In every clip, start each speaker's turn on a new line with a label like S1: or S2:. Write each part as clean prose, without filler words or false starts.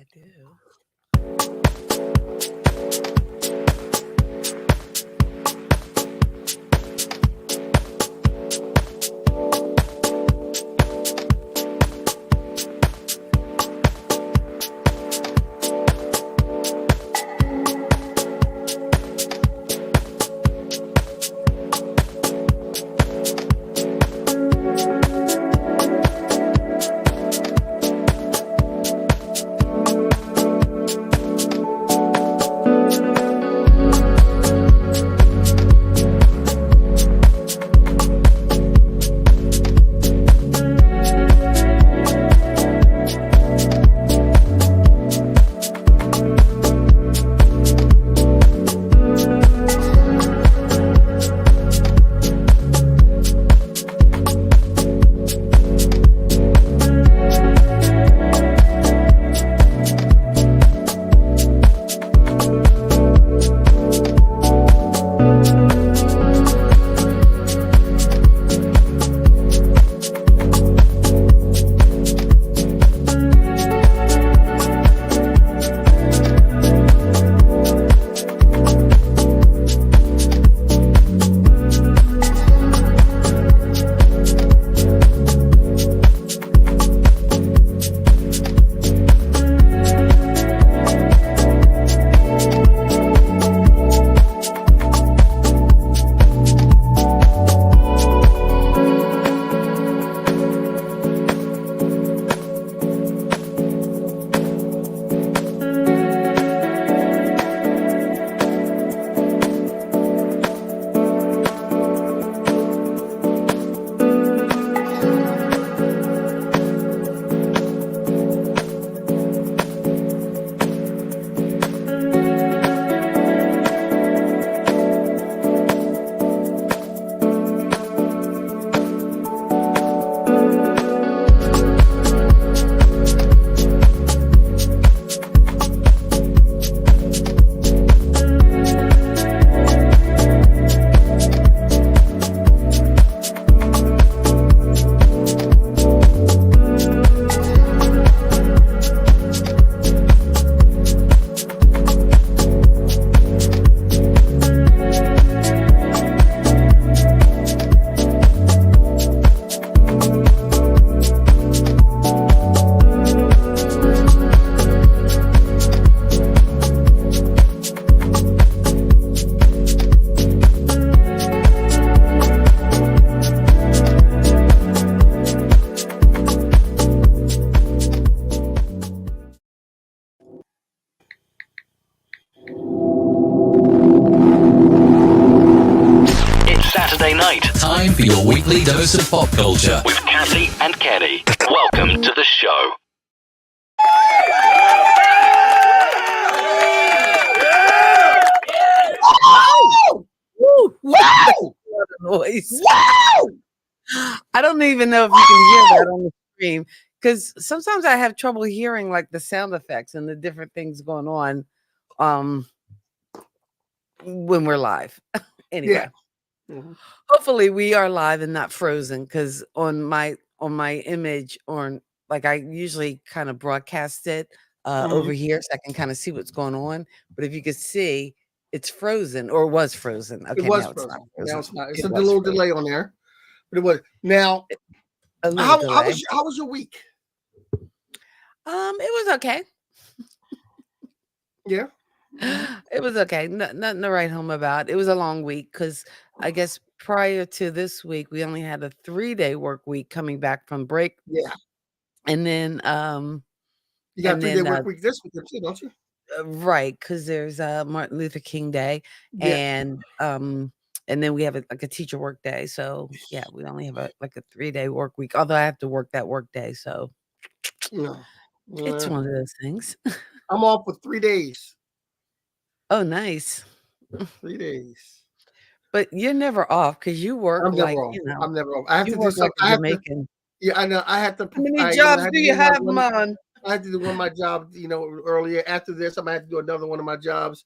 S1: I do.
S2: Saturday night.
S3: Time for your weekly dose of pop culture
S2: with Kathy and Kenny. Welcome to the show.
S1: Oh! Woo! Wow! Noise. Wow! I don't even know if you can hear that on the stream because sometimes I have trouble hearing like the sound effects and the different things going on when we're live. Anyway.
S4: Yeah. Mm-hmm.
S1: Hopefully we are live and not frozen because on my image or like I usually kind of broadcast it over here so I can kind of see what's going on. But if you could see, it's frozen or was frozen. Okay,
S4: it was
S1: now it's
S4: frozen.
S1: not frozen.
S4: Now it's not. It's a little delay on there, but it was now.
S1: How
S4: was your week?
S1: It was okay.
S4: Yeah.
S1: It was okay. Nothing to write home about. It was a long week because I guess prior to this week, we only had a 3-day work week coming back from break.
S4: Yeah.
S1: And then
S4: you got a 3-day work week this week too, don't you?
S1: Right, because there's Martin Luther King Day, and then we have a teacher work day. So yeah, we only have a 3-day work week. Although I have to work that work day, so it's one of those things.
S4: I'm off for 3 days.
S1: Oh, nice.
S4: 3 days.
S1: But you're never off because you work
S4: I'm never off. I'm never off. I have to do something.
S1: Like a Jamaican.
S4: Yeah, I know. I have to.
S1: How many jobs do you have, man?
S4: I had to do one of my jobs, earlier. After this, I'm going to have to do another one of my jobs.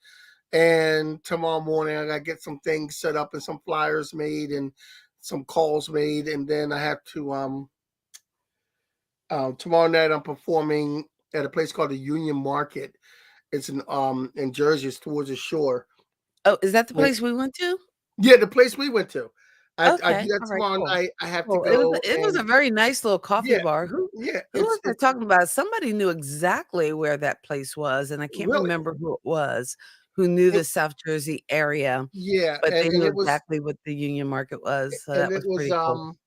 S4: And tomorrow morning, I got to get some things set up and some flyers made and some calls made. And then I have to, tomorrow night, I'm performing at a place called the Union Market. It's in Jersey. It's towards the shore.
S1: Oh, is that the
S4: And-
S1: place we went to?
S4: yeah, the place we went to. I do
S1: Okay,
S4: that
S1: alright,
S4: tomorrow
S1: cool.
S4: night. I have to
S1: Well, it was
S4: go
S1: it was a
S4: and
S1: very nice little coffee
S4: yeah,
S1: bar.
S4: yeah.
S1: Who was I talking about? Somebody knew exactly where that place was, and I can't
S4: Really
S1: remember who it was, who knew
S4: it,
S1: the South Jersey area,
S4: yeah,
S1: but they
S4: and
S1: knew
S4: it was
S1: exactly what the Union Market was, so
S4: and
S1: that
S4: it
S1: was
S4: was
S1: pretty cool.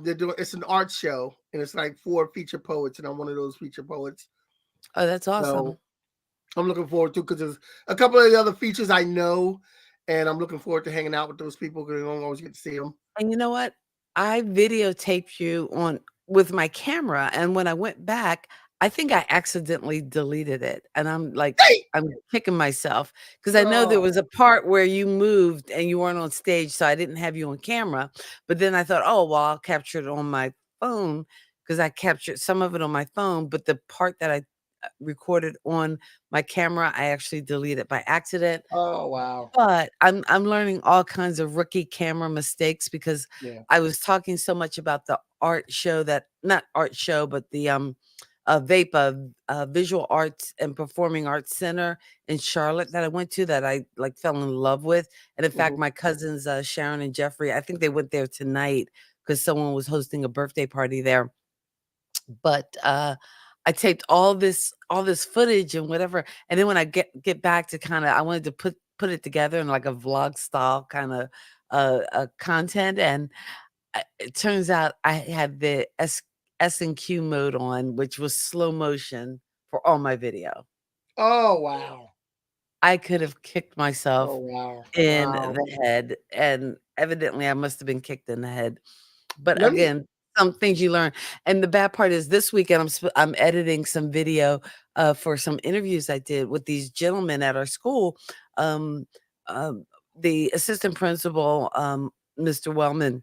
S4: they're doing it's an art show and it's like 4 feature poets and I'm one of those feature poets.
S1: Oh, that's
S4: So
S1: awesome.
S4: I'm looking forward to because there's a couple of the other features I know, and I'm looking forward to hanging out with those people because I don't always get to see them.
S1: And you know what? I videotaped you on with my camera, and when I went back, I think I accidentally deleted it, and
S4: Hey,
S1: I'm kicking myself because I know there
S4: oh,
S1: was a part where you moved and you weren't on stage, so I didn't have you on camera, but then I thought, "Oh, well, I'll capture it on my phone because I captured some of it on my phone, but the part that I, recorded on my camera, I actually deleted by accident."
S4: oh wow,
S1: But I'm learning all kinds of rookie camera mistakes because
S4: yeah.
S1: I was talking so much about the art show that not art show, but the, VAPA, Visual Arts and Performing Arts Center in Charlotte that I went to that I, like, fell in love with, and in fact,
S4: Mhm.
S1: my cousins, Sharon and Jeffrey, I think they went there tonight because someone was hosting a birthday party there. But, I taped all this footage and whatever, and then when I get back to kinda I wanted to put it together in like a vlog style kinda, content, and it turns out I had the S&Q mode on, which was slow motion for all my video.
S4: Oh wow,
S1: I could have kicked
S4: oh
S1: myself
S4: wow,
S1: in
S4: wow.
S1: the head, and evidently I must have been kicked in the head. But
S4: Let me
S1: again, some things you learn. And the bad part is this weekend I'm editing some video, for some interviews I did with these gentlemen at our school. Um, the assistant principal, Mr. Wellman,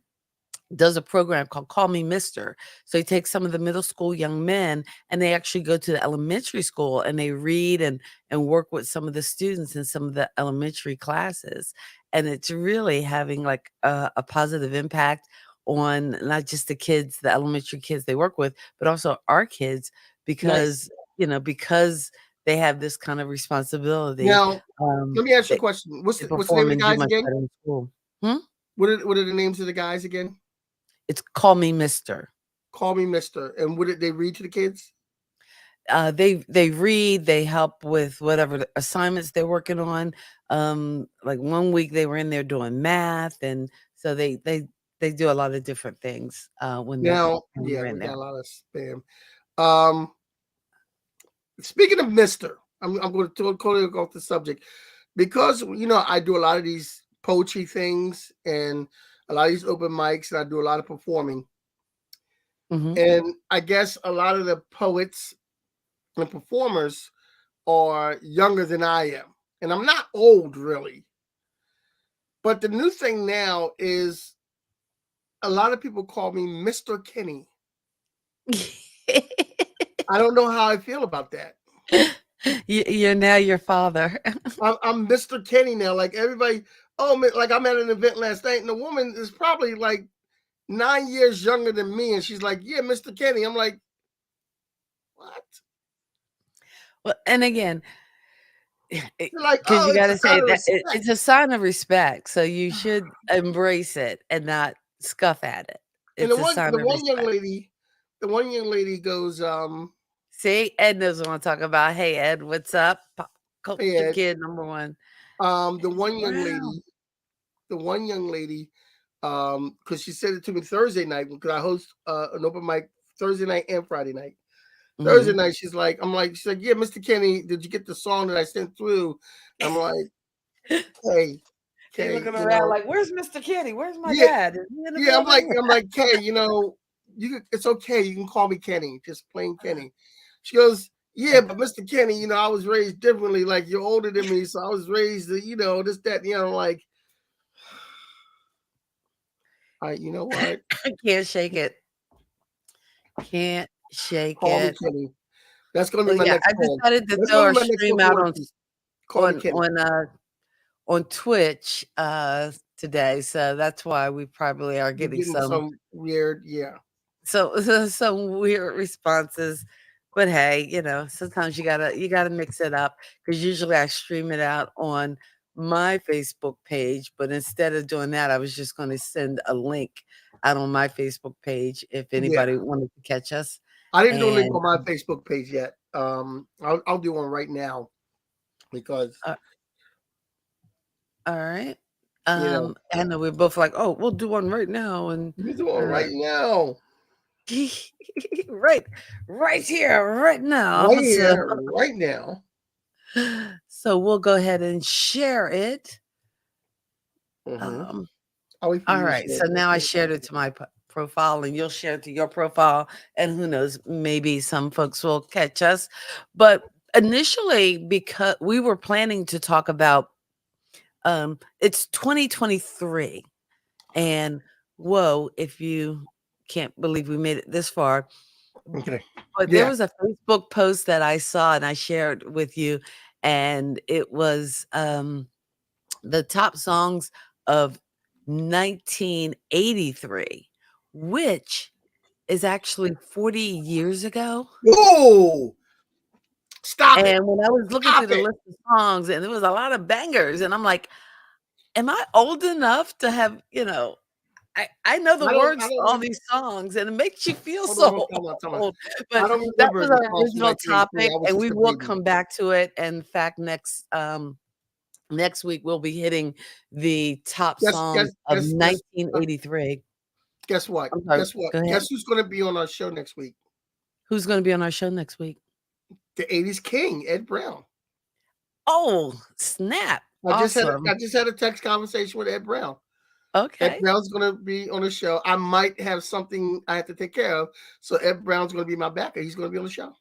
S1: does a program called Call Me Mister. So he takes some of the middle school young men and they actually go to the elementary school and they read and work with some of the students in some of the elementary classes. And it's really having like a positive impact on not just the kids, the elementary kids they work with, but also our kids
S4: nice.
S1: because they have this kind of responsibility.
S4: Now
S1: Um,
S4: let me ask you a
S1: they,
S4: question.
S1: they
S4: What's the name
S1: perform
S4: of the
S1: and do
S4: guys
S1: much
S4: again?
S1: better in school. Hmm?
S4: What are the names of the guys again?
S1: It's Call Me Mister.
S4: Call me Mister. And what did they read to the kids?
S1: They read, they help with whatever the assignments they're working on. Like one week they were in there doing math, and so they do a lot of different things
S4: Now,
S1: when
S4: yeah,
S1: they're in
S4: we got
S1: there.
S4: a lot of spam. Um, Speaking of Mister, I'm going to totally go off the subject because I do a lot of these poetry things and a lot of these open mics, and I do a lot of performing.
S1: Hmm.
S4: And I guess a lot of the poets and performers are younger than I am, and I'm not old really. But the new thing now is a lot of people call me Mr. Kenny. I don't know how I feel about that.
S1: You're now your father.
S4: I'm Mr. Kenny now. Like everybody, oh man, like I'm at an event last night, and the woman is probably like 9 years younger than me, and she's like, "Yeah, Mr. Kenny." I'm like, "What?"
S1: Well, and again,
S4: They're like,
S1: because
S4: "Oh,
S1: you
S4: it's
S1: got
S4: a
S1: to
S4: sign
S1: say
S4: of
S1: that
S4: respect."
S1: it's a sign of respect, so you should embrace it and not scuff at it.
S4: And
S1: It's a sign
S4: the
S1: of
S4: one young
S1: respect.
S4: lady, goes,
S1: See, Ed knows what I'm talking about. Hey, Ed, what's up? Culture
S4: "Yeah."
S1: kid number one.
S4: The one young
S1: Wow.
S4: lady, because she said it to me Thursday night because I host an open mic Thursday night and Friday night. Thursday
S1: Mhm.
S4: night, she's like, "Yeah, Mr. Kenny, did you get the song that I sent through?" I'm like, "Hey,
S1: He
S4: Kay,
S1: looking around like, "Where's Mr. Kitty? Where's my
S4: yeah,
S1: dad? Is he in the
S4: yeah."
S1: building?"
S4: I'm like, "Kay, it's okay. You can call me Kenny, just plain Kenny." She goes, "Yeah, but Mr. Kenny, I was raised differently. Like you're older than me, so I was raised, this, that, like, all right, you know what?
S1: I can't shake it. Can't shake
S4: Call me
S1: it.
S4: Kenny. That's gonna be
S1: Well,
S4: my
S1: yeah,
S4: next
S1: I
S4: poem.
S1: decided to
S4: That's
S1: throw
S4: gonna be
S1: our
S4: my next
S1: stream
S4: spoken
S1: out
S4: word piece. Call me Kenny.
S1: on Twitch, today, so that's why we probably are
S4: You're
S1: getting
S4: getting some weird, yeah.
S1: some weird responses. But hey, sometimes you gotta mix it up because usually I stream it out on my Facebook page, but instead of doing that, I was just gonna send a link out on my Facebook page if
S4: Yeah,
S1: anybody wanted to catch us.
S4: I didn't do a link
S1: And
S4: on my Facebook page yet. I'll do one right now because
S1: uh, all right.
S4: you know
S1: I know we're both like, oh, we'll do one right now, and
S4: you do one
S1: uh,
S4: right now,
S1: right, right here, right now.
S4: right
S1: So,
S4: here, right now.
S1: so we'll go ahead and share it.
S4: Mm-hmm.
S1: Um,
S4: I'll wait for
S1: All
S4: you to
S1: right.
S4: share
S1: So
S4: it real
S1: now I
S4: quick.
S1: shared it to my profile, and you'll share it to your profile. And who knows, maybe some folks will catch us. But initially, because we were planning to talk about it's 2023. And whoa, if you can't believe we made it this far.
S4: Okay.
S1: But there
S4: Yeah.
S1: was a Facebook post that I saw and I shared with you, and it was the top songs of 1983, which is actually 40 years ago.
S4: Whoa! Stop it!
S1: And when I was looking
S4: Stop
S1: through the
S4: it!
S1: list of songs, and there was a lot of bangers, and I'm like, am I old enough to have, I know the
S4: I
S1: words to
S4: don't.
S1: all these songs, and it makes you feel
S4: Hold on.
S1: so
S4: Time out. Time out.
S1: old.
S4: I
S1: But
S4: don't
S1: that
S4: remember
S1: was
S4: the
S1: our
S4: songs from
S1: original
S4: 1983.
S1: topic,
S4: I was
S1: and
S4: just
S1: we
S4: a
S1: will
S4: baby.
S1: come back to it. In fact, next week we'll be hitting the top
S4: Guess
S1: songs
S4: guess
S1: of
S4: guess guess.
S1: 1983.
S4: Guess what?
S1: I'm sorry,
S4: Guess what?
S1: go ahead.
S4: Guess who's going to be on our show next week?
S1: Who's gonna be on our show next week?
S4: The '80s King, Ed Brown.
S1: Oh, snap.
S4: I just had
S1: Awesome.
S4: I just had a text conversation with Ed Brown. Ed
S1: Okay.
S4: Brown's going to be on the show. I might have something I have to take care of, so Ed Brown's going to be my backer. He's going to be on the show.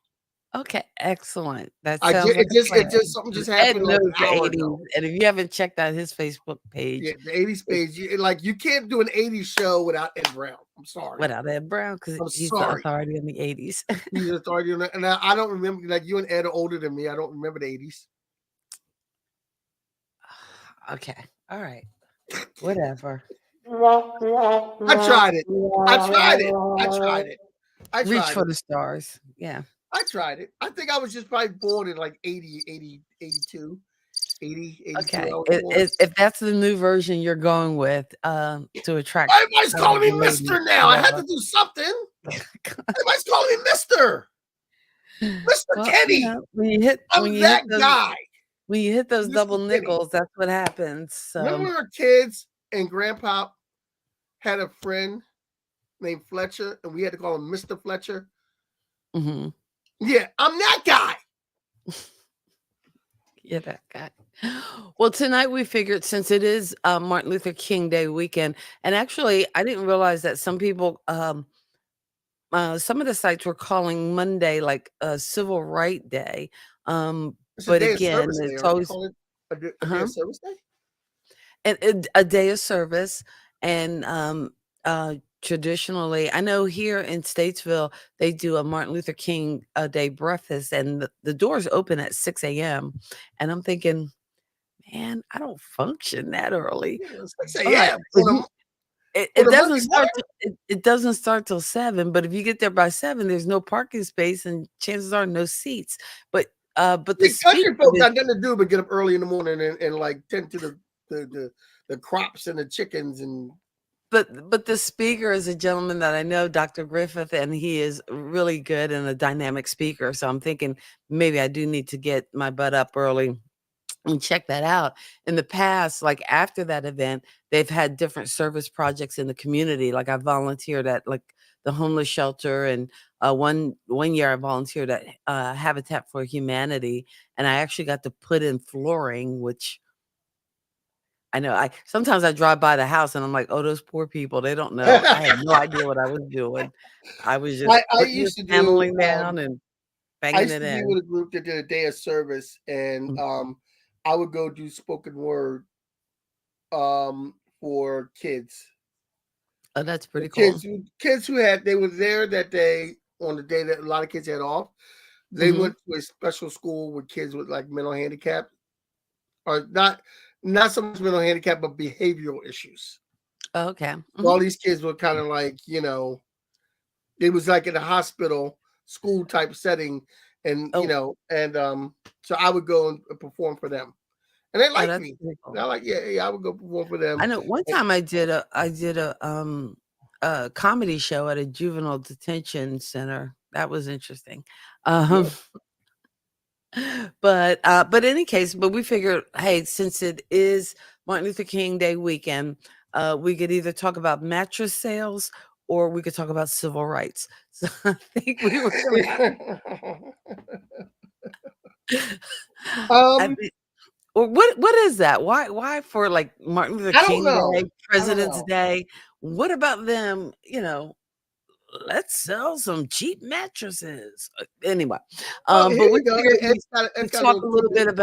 S1: Okay, excellent. That
S4: I
S1: sounds
S4: just
S1: like
S4: it
S1: a
S4: just it
S1: plan.
S4: just something
S1: 'Cause
S4: just
S1: Ed
S4: happened like
S1: knows
S4: an
S1: the
S4: hour
S1: 80s,
S4: ago.
S1: and if you haven't checked out his Facebook
S4: Yeah,
S1: page,
S4: the '80s
S1: it's
S4: page. Like you can't do an '80s show without Ed Brown. I'm sorry.
S1: without Ed Brown, because
S4: I'm
S1: he's the
S4: sorry.
S1: authority in the 80s.
S4: He's authority on that. And I don't remember, like, you and Ed are older than me. I don't remember the '80s.
S1: Okay. All right. Whatever.
S4: I tried it. I tried it. I tried it. I
S1: Reach
S4: tried
S1: for
S4: it.
S1: the stars. Yeah.
S4: I tried it. I think I was just probably born in like 80, 80, 82, 80, 82.
S1: Okay.
S4: I was born.
S1: If that's the new version you're going with, to attract
S4: Everybody's calling me
S1: the ladies,
S4: Mister now. I had to
S1: whatever.
S4: do something. Everybody's calling me Mister. Mr.
S1: Well,
S4: Kenny.
S1: when you hit when
S4: I'm
S1: you hit
S4: that
S1: those
S4: guy.
S1: when you hit those
S4: Mr.
S1: double
S4: Kenny.
S1: nickels, that's what happens.
S4: Remember
S1: So,
S4: when we were kids and Grandpa had a friend named Fletcher, and we had to call him Mr. Fletcher?
S1: mhm.
S4: Yeah, I'm that guy.
S1: Yeah, that guy. Well, tonight we figured since it is Martin Luther King Day weekend, and actually I didn't realize that some of the sites were calling Monday like a Civil Right Day.
S4: It's a
S1: But
S4: day of
S1: again,
S4: service day.
S1: it's
S4: Aren't they
S1: always
S4: calling it a day
S1: huh?
S4: of service day?
S1: A day of service, and traditionally, I know here in Statesville they do a Martin Luther King Day breakfast, and the doors open at 6 a.m. And I'm thinking, man, I don't function that early.
S4: Yeah, it's like say,
S1: But
S4: yeah,
S1: if you
S4: on
S1: it
S4: a
S1: doesn't
S4: Monday
S1: start
S4: morning.
S1: till it doesn't start till 7, but if you get there by 7, there's no parking space and chances are no seats. But the
S4: The
S1: speaker
S4: country folks
S1: did
S4: got nothing to do but get up early in the morning and like tend to the crops and the chickens and
S1: but the speaker is a gentleman that I know, Dr. Griffith, and he is really good and a dynamic speaker, so I'm thinking maybe I do need to get my butt up early and check that out. In the past, like after that event, they've had different service projects in the community. Like I volunteered at like the homeless shelter, and one year I volunteered at Habitat for Humanity, and I actually got to put in flooring, which I know I sometimes I drive by the house and I'm like, oh, those poor people, they don't know. I had no idea what I was doing. I was just
S4: I
S1: putting this
S4: used to do
S1: paneling down and
S4: I
S1: banging
S4: used
S1: it
S4: to be
S1: in.
S4: with a group that did a day of service and
S1: Mm.
S4: I would go do spoken word for kids.
S1: Oh, that's
S4: The
S1: pretty cool.
S4: kids who had they were there that day on the day that a lot of kids had off. They
S1: Hmm.
S4: went to a special school with kids with like mental handicap or not so much mental handicap but behavioral issues.
S1: Okay.
S4: So
S1: Hmm.
S4: all these kids were kind of like, it was like in a hospital. school type setting, and
S1: Oh,
S4: so I would go and perform for them, and they
S1: oh,
S4: liked
S1: that's
S4: me.
S1: pretty cool.
S4: They're like, yeah, I would go perform for them.
S1: I know one
S4: And,
S1: time I did a comedy show at a juvenile detention center. That was interesting.
S4: yeah.
S1: Um, but in any case, but we figured, hey, since it is Martin Luther King Day weekend, we could either talk about mattress sales or we could talk about civil rights. So I think we were gonna I
S4: um,
S1: think or what is that? Why for like Martin Luther
S4: I don't
S1: King
S4: know.
S1: Day,
S4: I don't
S1: President's
S4: know.
S1: Day? What about them, let's sell some cheap mattresses. Anyway,
S4: Well, here
S1: but
S4: you
S1: we
S4: go.
S1: figured
S4: It's
S1: we
S4: got a
S1: talk
S4: little
S1: a little
S4: tidbit.
S1: bit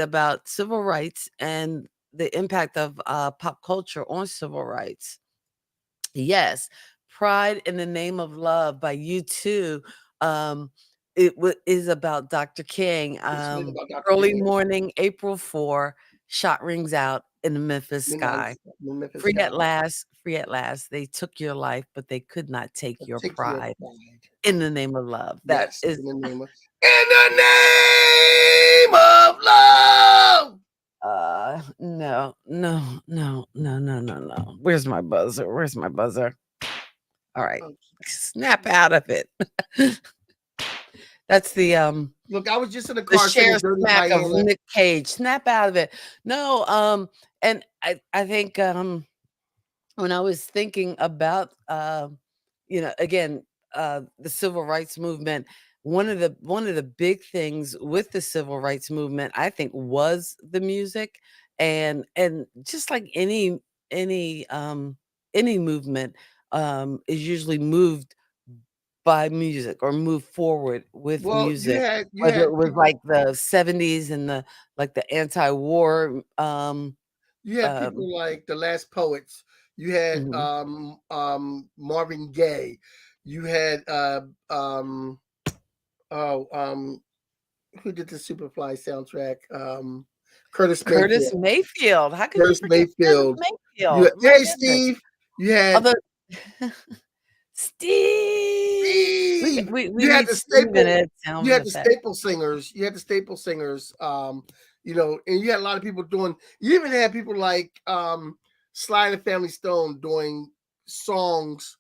S1: about civil rights and the impact of pop culture on civil rights. Yes, "Pride in the Name of Love" by U2. Um, is about Dr. King.
S4: It's really about Dr.
S1: Early
S4: King.
S1: morning, April 4, shot rings out in the Memphis
S4: Midnight
S1: sky.
S4: in Memphis sky.
S1: Free at last. They took your life, but they could not take your
S4: Take your
S1: pride.
S4: pride.
S1: In the name of love. That
S4: Yes,
S1: is,
S4: in the name of love.
S1: no, no, no, no, no, no, no. Where's my buzzer? Where's my buzzer? All right.
S4: Oh,
S1: Snap out of it. That's
S4: look, I was just in the
S1: the
S4: car singing
S1: share
S4: Dirty
S1: smack of
S4: Diana.
S1: Nick Cage. Snap out of it. No, and I think, when I was thinking about, again, the civil rights movement, one of the big things with the civil rights movement, I think, was the music, and just like any movement, is usually moved by music or moved forward with
S4: Well, you
S1: music,
S4: had you
S1: whether it
S4: had
S1: was
S4: people
S1: like the '70s and the anti-war,
S4: you had
S1: um
S4: people like the Last Poets. You had
S1: mhm.
S4: Marvin Gaye. You had oh who did the Superfly soundtrack? Curtis
S1: Curtis
S4: Mayfield.
S1: Mayfield, how could you
S4: Curtis
S1: forget Curtis
S4: Mayfield.
S1: Mayfield? My
S4: Hey
S1: goodness.
S4: Steve. You had
S1: Although Steve,
S4: Steve.
S1: we
S4: You had
S1: need
S4: the
S1: Steve in
S4: staple.
S1: it,
S4: You
S1: sound
S4: had the
S1: effect.
S4: staple singers. You had the staple singers. And you had a lot of people doing. You even had people like Sly and the Family Stone doing songs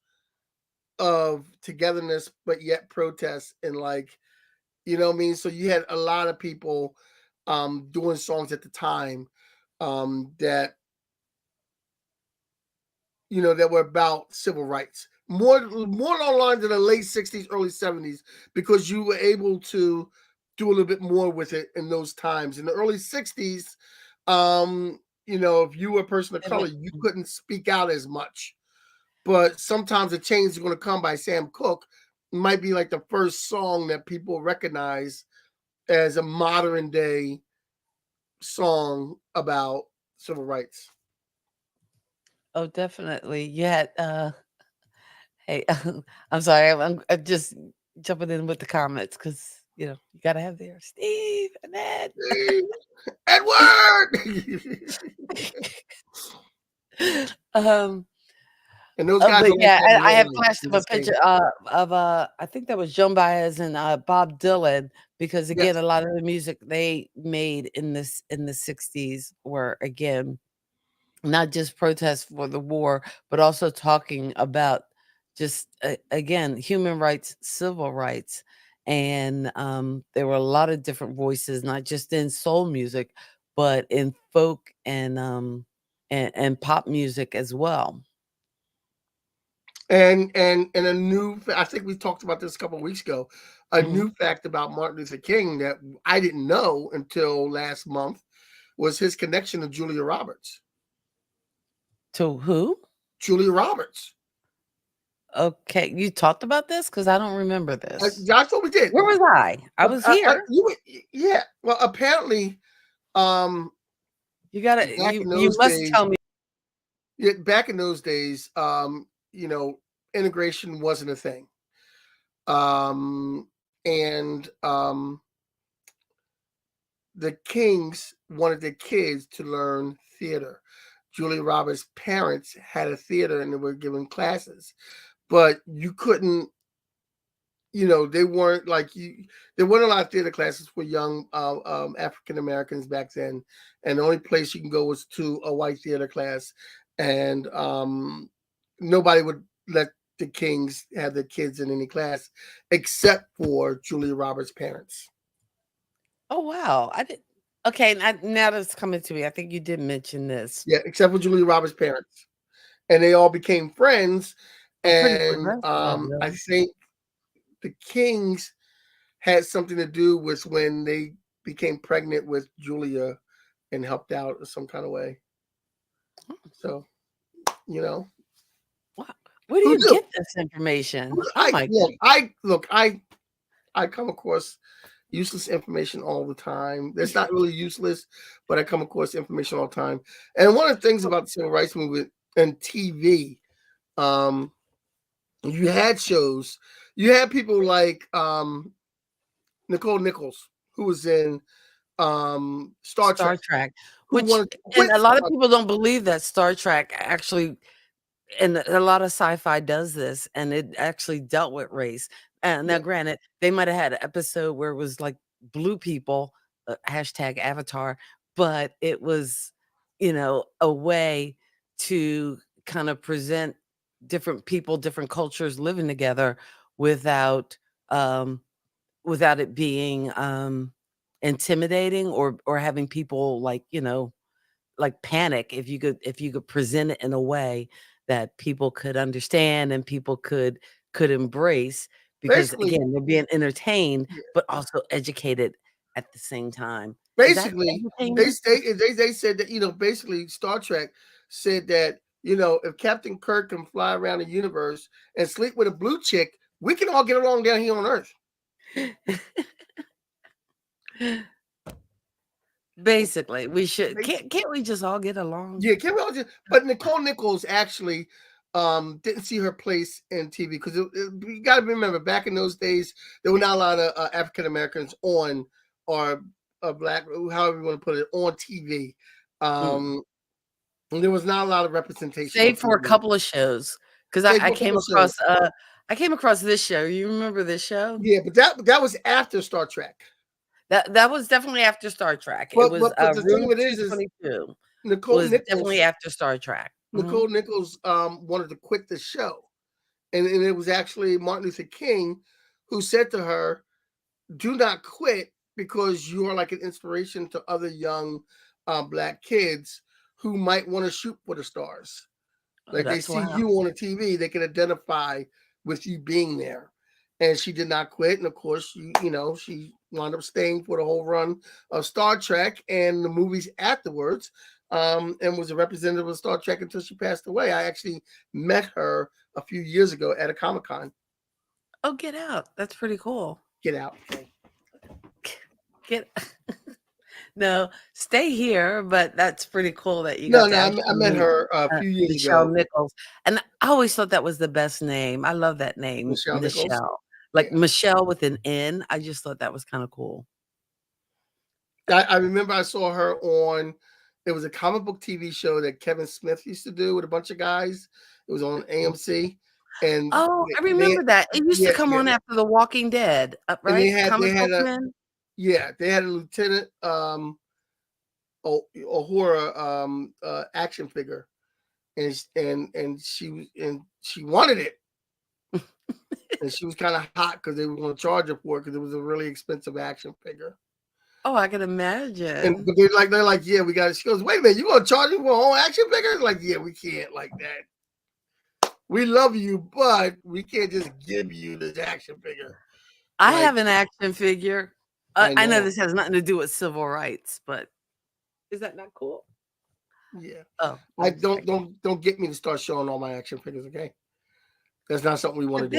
S4: of togetherness, but yet protest and like what I mean. So you had a lot of people doing songs at the time that that were about civil rights. More along the lines of the late 60s, early 70s, because you were able to do a little bit more with it in those times. In the early 60s, if you were a person of
S1: They
S4: color,
S1: went
S4: you couldn't speak out as much. But sometimes the change is going to come by Sam Cooke. It might be like the first song that people recognize as a modern day song about civil rights.
S1: Oh, definitely. You had, hey, I'm sorry, I'm just jumping in with the comments because you gotta have there, Steve and Ed.
S4: Hey, Edward!
S1: Um
S4: And those guys
S1: But
S4: are like
S1: yeah,
S4: that in
S1: I
S4: real
S1: have
S4: life.
S1: flashed
S4: I'm
S1: up a
S4: just saying.
S1: picture, of, I think that was Joan Baez and, Bob Dylan, because again,
S4: Yes.
S1: a lot of the music they made in the '60s were, again, not just protests for the war, but also talking about just, again, human rights, civil rights, and, there were a lot of different voices, not just in soul music, but in folk and pop music as well.
S4: And I think we talked about this a couple of weeks ago. A
S1: Mhm.
S4: new fact about Martin Luther King that I didn't know until last month was his connection to Julia Roberts.
S1: To who?
S4: Julia Roberts.
S1: Okay, you talked about this? Because I don't remember this.
S4: That's what we did.
S1: Where was I? I was here.
S4: Yeah. Well, apparently, um,
S1: You gotta
S4: back in
S1: you
S4: those
S1: must
S4: days,
S1: tell me.
S4: yeah, back in those days, integration wasn't a thing. Um, and the Kings wanted their kids to learn theater. Julia Roberts' parents had a theater and they were giving classes, but you couldn't they weren't like you. There weren't a lot of theater classes for young African Americans back then, and the only place you can go was to a white theater class, and nobody would let the Kings have their kids in any class except for Julia Roberts' parents.
S1: Oh, wow. I did Okay, now that's coming to me. I think you did mention this.
S4: Yeah, except for Julia Roberts' parents, and they all became friends.
S1: I'm pretty
S4: And
S1: progressive of
S4: I
S1: them.
S4: think the Kings had something to do with when they became pregnant with Julia and helped out in some kind of way. So, you know,
S1: Wow. Where do
S4: who
S1: you
S4: knew?
S1: get this information? Oh my
S4: I come across useless information all the time. That's not really useless, but I come across information all the time. And one of the things about the civil rights movement and TV, um, you had shows, you had people like Nicole Nichols, who was in Star Trek,
S1: Star Trek,
S4: who
S1: which
S4: wanted to
S1: and
S4: quit
S1: a lot of
S4: Star
S1: people don't believe that Star Trek actually, and a lot of sci-fi does this, and it actually dealt with race. And now
S4: Trek.
S1: granted, they might have had an episode where it was like blue people, hashtag Avatar, but it was, a way to kind of present different people, different cultures living together without um without it being intimidating or having people like panic. If you could present it in a way that people could understand and people could embrace, because
S4: Basically,
S1: again, they're being entertained
S4: yeah,
S1: but also educated at the same time. Is that
S4: basically they
S1: entertainment?
S4: stated they said that basically Star Trek said that if Captain Kirk can fly around the universe and sleep with a blue chick, we can all get along down here on Earth.
S1: Basically, we should
S4: Bas-
S1: can't we just all get along?
S4: Yeah, can we all just? But Nicole Nichols actually didn't see her place in TV because you got to remember back in those days there were not a lot of African Americans on or black, however you want to put it, on TV.
S1: Mm.
S4: Um, and there was not a lot of representation on
S1: Save for a
S4: TV.
S1: couple of shows, 'cause
S4: Say
S1: I
S4: for a
S1: came
S4: couple of shows.
S1: across, I came across this show. You remember this show?
S4: Yeah, but that was after Star Trek.
S1: That was definitely after Star Trek. It
S4: But
S1: was,
S4: the thing
S1: Room
S4: of it is
S1: 222
S4: Nicole
S1: was definitely
S4: Nichols
S1: after Star Trek. Mhm.
S4: Nicole Nichols wanted to quit the show, and it was actually Martin Luther King who said to her, "Do not quit because you are like an inspiration to other young black kids who might want to shoot for the stars.
S1: Oh,
S4: Like they
S1: that's
S4: see
S1: wild.
S4: you on the TV, they can identify with you being there." And she did not quit, and of course, she wound up staying for the whole run of Star Trek and the movies afterwards, and was a representative of Star Trek until she passed away. I actually met her a few years ago at a Comic-Con.
S1: Oh, Get Out. That's pretty cool.
S4: Get out.
S1: Get No, Stay Here, but that's pretty cool that you
S4: No,
S1: got to
S4: no, I
S1: actually
S4: met
S1: meet,
S4: her a few years
S1: Nichelle
S4: ago.
S1: Nichols, and I always thought that was the best name. I love that name,
S4: Michelle Nichols.
S1: Nichelle. Like
S4: Yeah.
S1: Michelle with an N. I just thought that was kinda cool.
S4: I remember I saw her on, it was a comic book TV show that Kevin Smith used to do with a bunch of guys. It was on AMC, and
S1: Oh, I
S4: they
S1: remember that. It used to
S4: yeah,
S1: come
S4: yeah,
S1: on after The Walking Dead,
S4: and they
S1: right?
S4: had they
S1: Comic
S4: had
S1: book
S4: a
S1: men?
S4: yeah, they had a Lieutenant Uhura action figure, and she wanted it, and she was kind of hot because they were going to charge her for it because it was a really expensive action figure.
S1: Oh, I can
S4: And
S1: imagine.
S4: but they're like, yeah, we got it. She goes, wait a minute, you gonna charge me for a whole action figure? Like, yeah, we can't like that. We love you, but we can't just give you this action figure.
S1: I
S4: Like,
S1: have an action figure.
S4: I
S1: I know
S4: know.
S1: this has nothing to do with civil rights, but is that not cool?
S4: Yeah.
S1: Oh,
S4: I
S1: I'm sorry.
S4: don't get me to start showing all my action figures, okay? That's not something we want to do.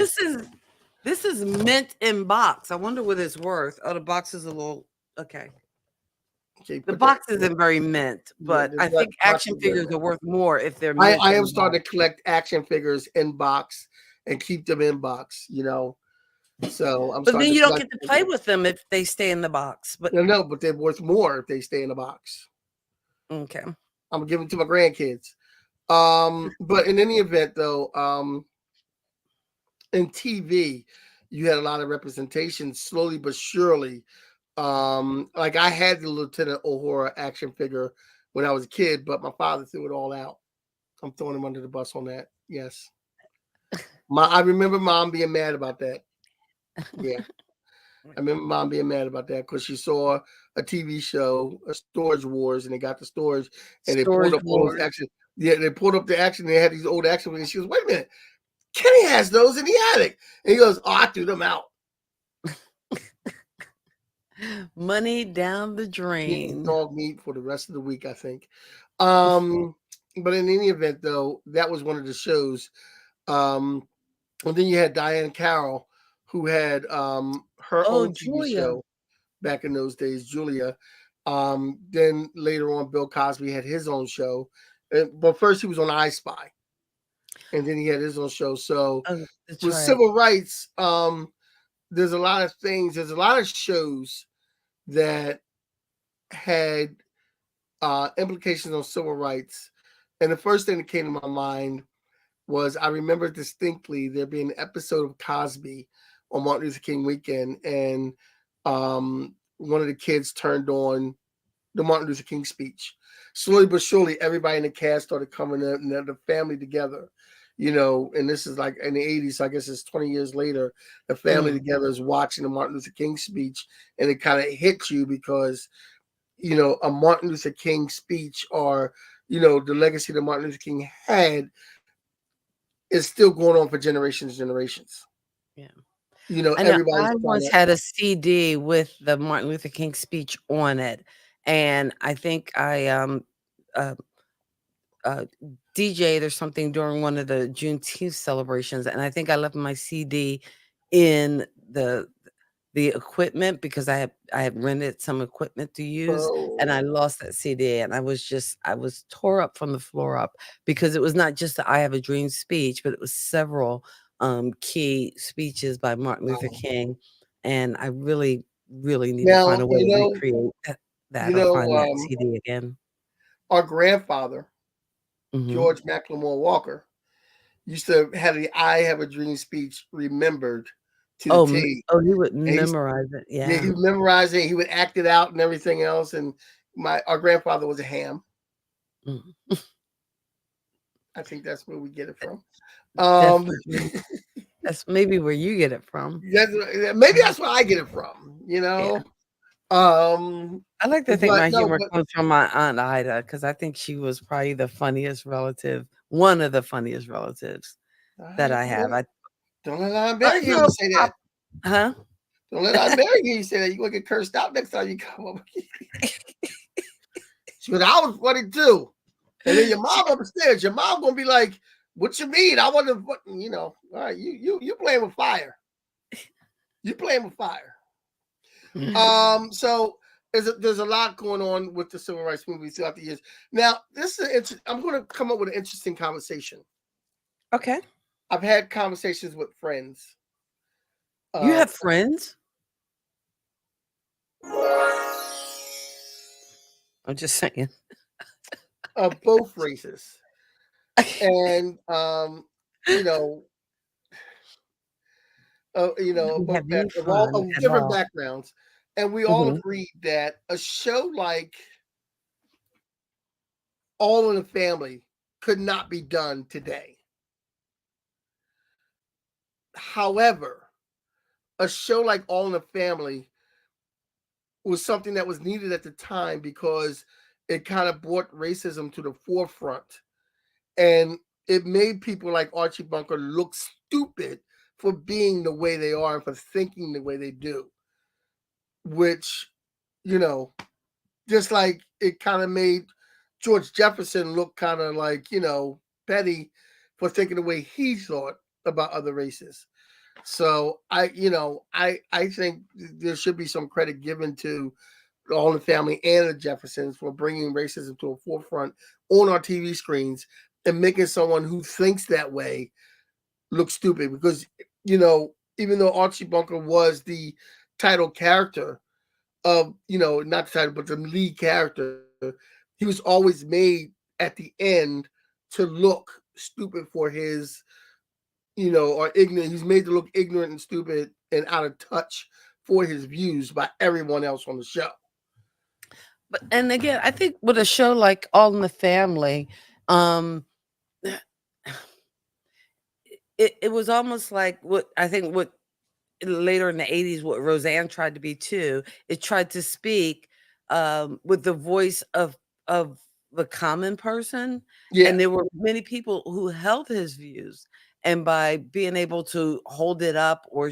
S1: This is mint in box. I wonder what it's worth. Oh, the box is a little okay.
S4: Okay,
S1: The
S4: put that.
S1: box isn't very mint,
S4: Yeah,
S1: but I think
S4: box
S1: action
S4: is
S1: figures
S4: different.
S1: are worth more if they're mint
S4: I am
S1: in box.
S4: starting to collect action figures in box and keep them in box. So I'm
S1: But then
S4: starting to
S1: you don't
S4: collect
S1: get to play
S4: them.
S1: with them if they stay in the box. But
S4: No, but they're worth more if they stay in the box.
S1: okay.
S4: I'm gonna give them to my grandkids. But in any event, though, in TV, you had a lot of representation slowly but surely. Like I had the Lieutenant Uhura action figure when I was a kid, but my father threw it all out. I'm throwing him under the bus on that. Yes. I remember mom being mad about that. Yeah. I remember mom being mad about that because she saw a TV show, a Storage Wars, and they got the storage and they pulled
S1: Storage
S4: up all those
S1: Wars.
S4: action. Yeah, they pulled up the action. They had these old action figures. She goes, "Wait a minute, Kenny has those in the attic." And he goes, "Oh, I threw them out."
S1: Money down the
S4: Eating
S1: drain.
S4: dog meat for the rest of the week, I think. But in any event, though, that was one of the shows. Um, and then you had Diane Carroll, who had her
S1: Oh,
S4: own TV
S1: Julia.
S4: show back in those days, Julia. Then later on, Bill Cosby had his own show. But first, he was on I Spy, and then he had his own show. So
S1: Oh, that's
S4: with
S1: right.
S4: civil rights, there's a lot of things. There's a lot of shows that had implications on civil rights. And the first thing that came to my mind was I remember distinctly there being an episode of Cosby on Martin Luther King weekend, and one of the kids turned on the Martin Luther King speech. Slowly but surely, everybody in the cast started coming in, and the family together. And this is like in the 80s, so I guess it's 20 years later. The family
S1: Mm.
S4: together is watching the Martin Luther King speech, and it kind of hits you because a Martin Luther King speech or the legacy that Martin Luther King had is still going on for generations and generations.
S1: Yeah. I know
S4: Everybody's
S1: I
S4: trying
S1: once
S4: to.
S1: had a CD with the Martin Luther King speech on it, and I think I, uh, uh, DJ'd or something during one of the Juneteenth celebrations, and I think I left my CD in the equipment because I had rented some equipment to use, and I
S4: Oh,
S1: lost that CD, and I was tore up from the floor up because it was not just the "I Have a Dream" speech, but it was several, key speeches by Martin Luther
S4: wow.
S1: King, and I really, really need to
S4: Now
S1: find a way to recreate that
S4: you
S1: or
S4: know,
S1: find that CD again.
S4: our grandfather
S1: Mhm.
S4: George Macklemore Walker used to have the "I Have a Dream" speech remembered to the T.
S1: He would
S4: And
S1: memorize it,
S4: he
S1: yeah.
S4: would memorize it. He would act it out and everything else. And our grandfather was a ham.
S1: Mhm.
S4: I think that's where we get it from. Um,
S1: Definitely. That's maybe where you get it from.
S4: maybe that's where I get it from.
S1: Yeah.
S4: Um,
S1: I like to think
S4: but
S1: my
S4: no,
S1: humor
S4: but
S1: comes from my Aunt Ida because I think she was probably the funniest relative one of the funniest relatives
S4: all
S1: that
S4: right,
S1: I have.
S4: don't let Aunt Mary hear you
S1: No,
S4: say
S1: pop
S4: that.
S1: huh?
S4: Don't let Aunt Mary hear you say that. You're gonna get cursed out next time you come up. She goes, I was funny too. And then your
S1: She
S4: mom upstairs, your mom gonna be like, "What you mean? I wasn't, all right, you playing with fire. You playing with fire." So there's a lot going on with the civil rights movement throughout the years. Now, I'm going to come up with an interesting conversation.
S1: Okay.
S4: I've had conversations with friends
S1: You
S4: of
S1: have friends? I'm just saying.
S4: both races, and you know,
S1: Not
S4: both
S1: have any
S4: of all
S1: fun
S4: of
S1: at
S4: different
S1: all.
S4: backgrounds, and we all
S1: Mhm.
S4: agreed that a show like All in the Family could not be done today. However, a show like All in the Family was something that was needed at the time because it kind of brought racism to the forefront, and it made people like Archie Bunker look stupid for being the way they are and for thinking the way they do, which, you know, just like it kind of made George Jefferson look kind of like, petty for thinking the way he thought about other races. So I think there should be some credit given to All in the Family and the Jeffersons for bringing racism to a forefront on our TV screens and making someone who thinks that way look stupid. Because even though Archie Bunker was the title character of not the title but the lead character, he was always made at the end to look stupid for his or ignorant. He's made to look ignorant and stupid and out of touch for his views by everyone else on the show.
S1: But and again, I think with a show like All in the Family, um, it was almost like what I think what later in the 80s what Roseanne tried to be too. It tried to speak with the voice of the common person,
S4: Yeah.
S1: and there were many people who held his views, and by being able to hold it up or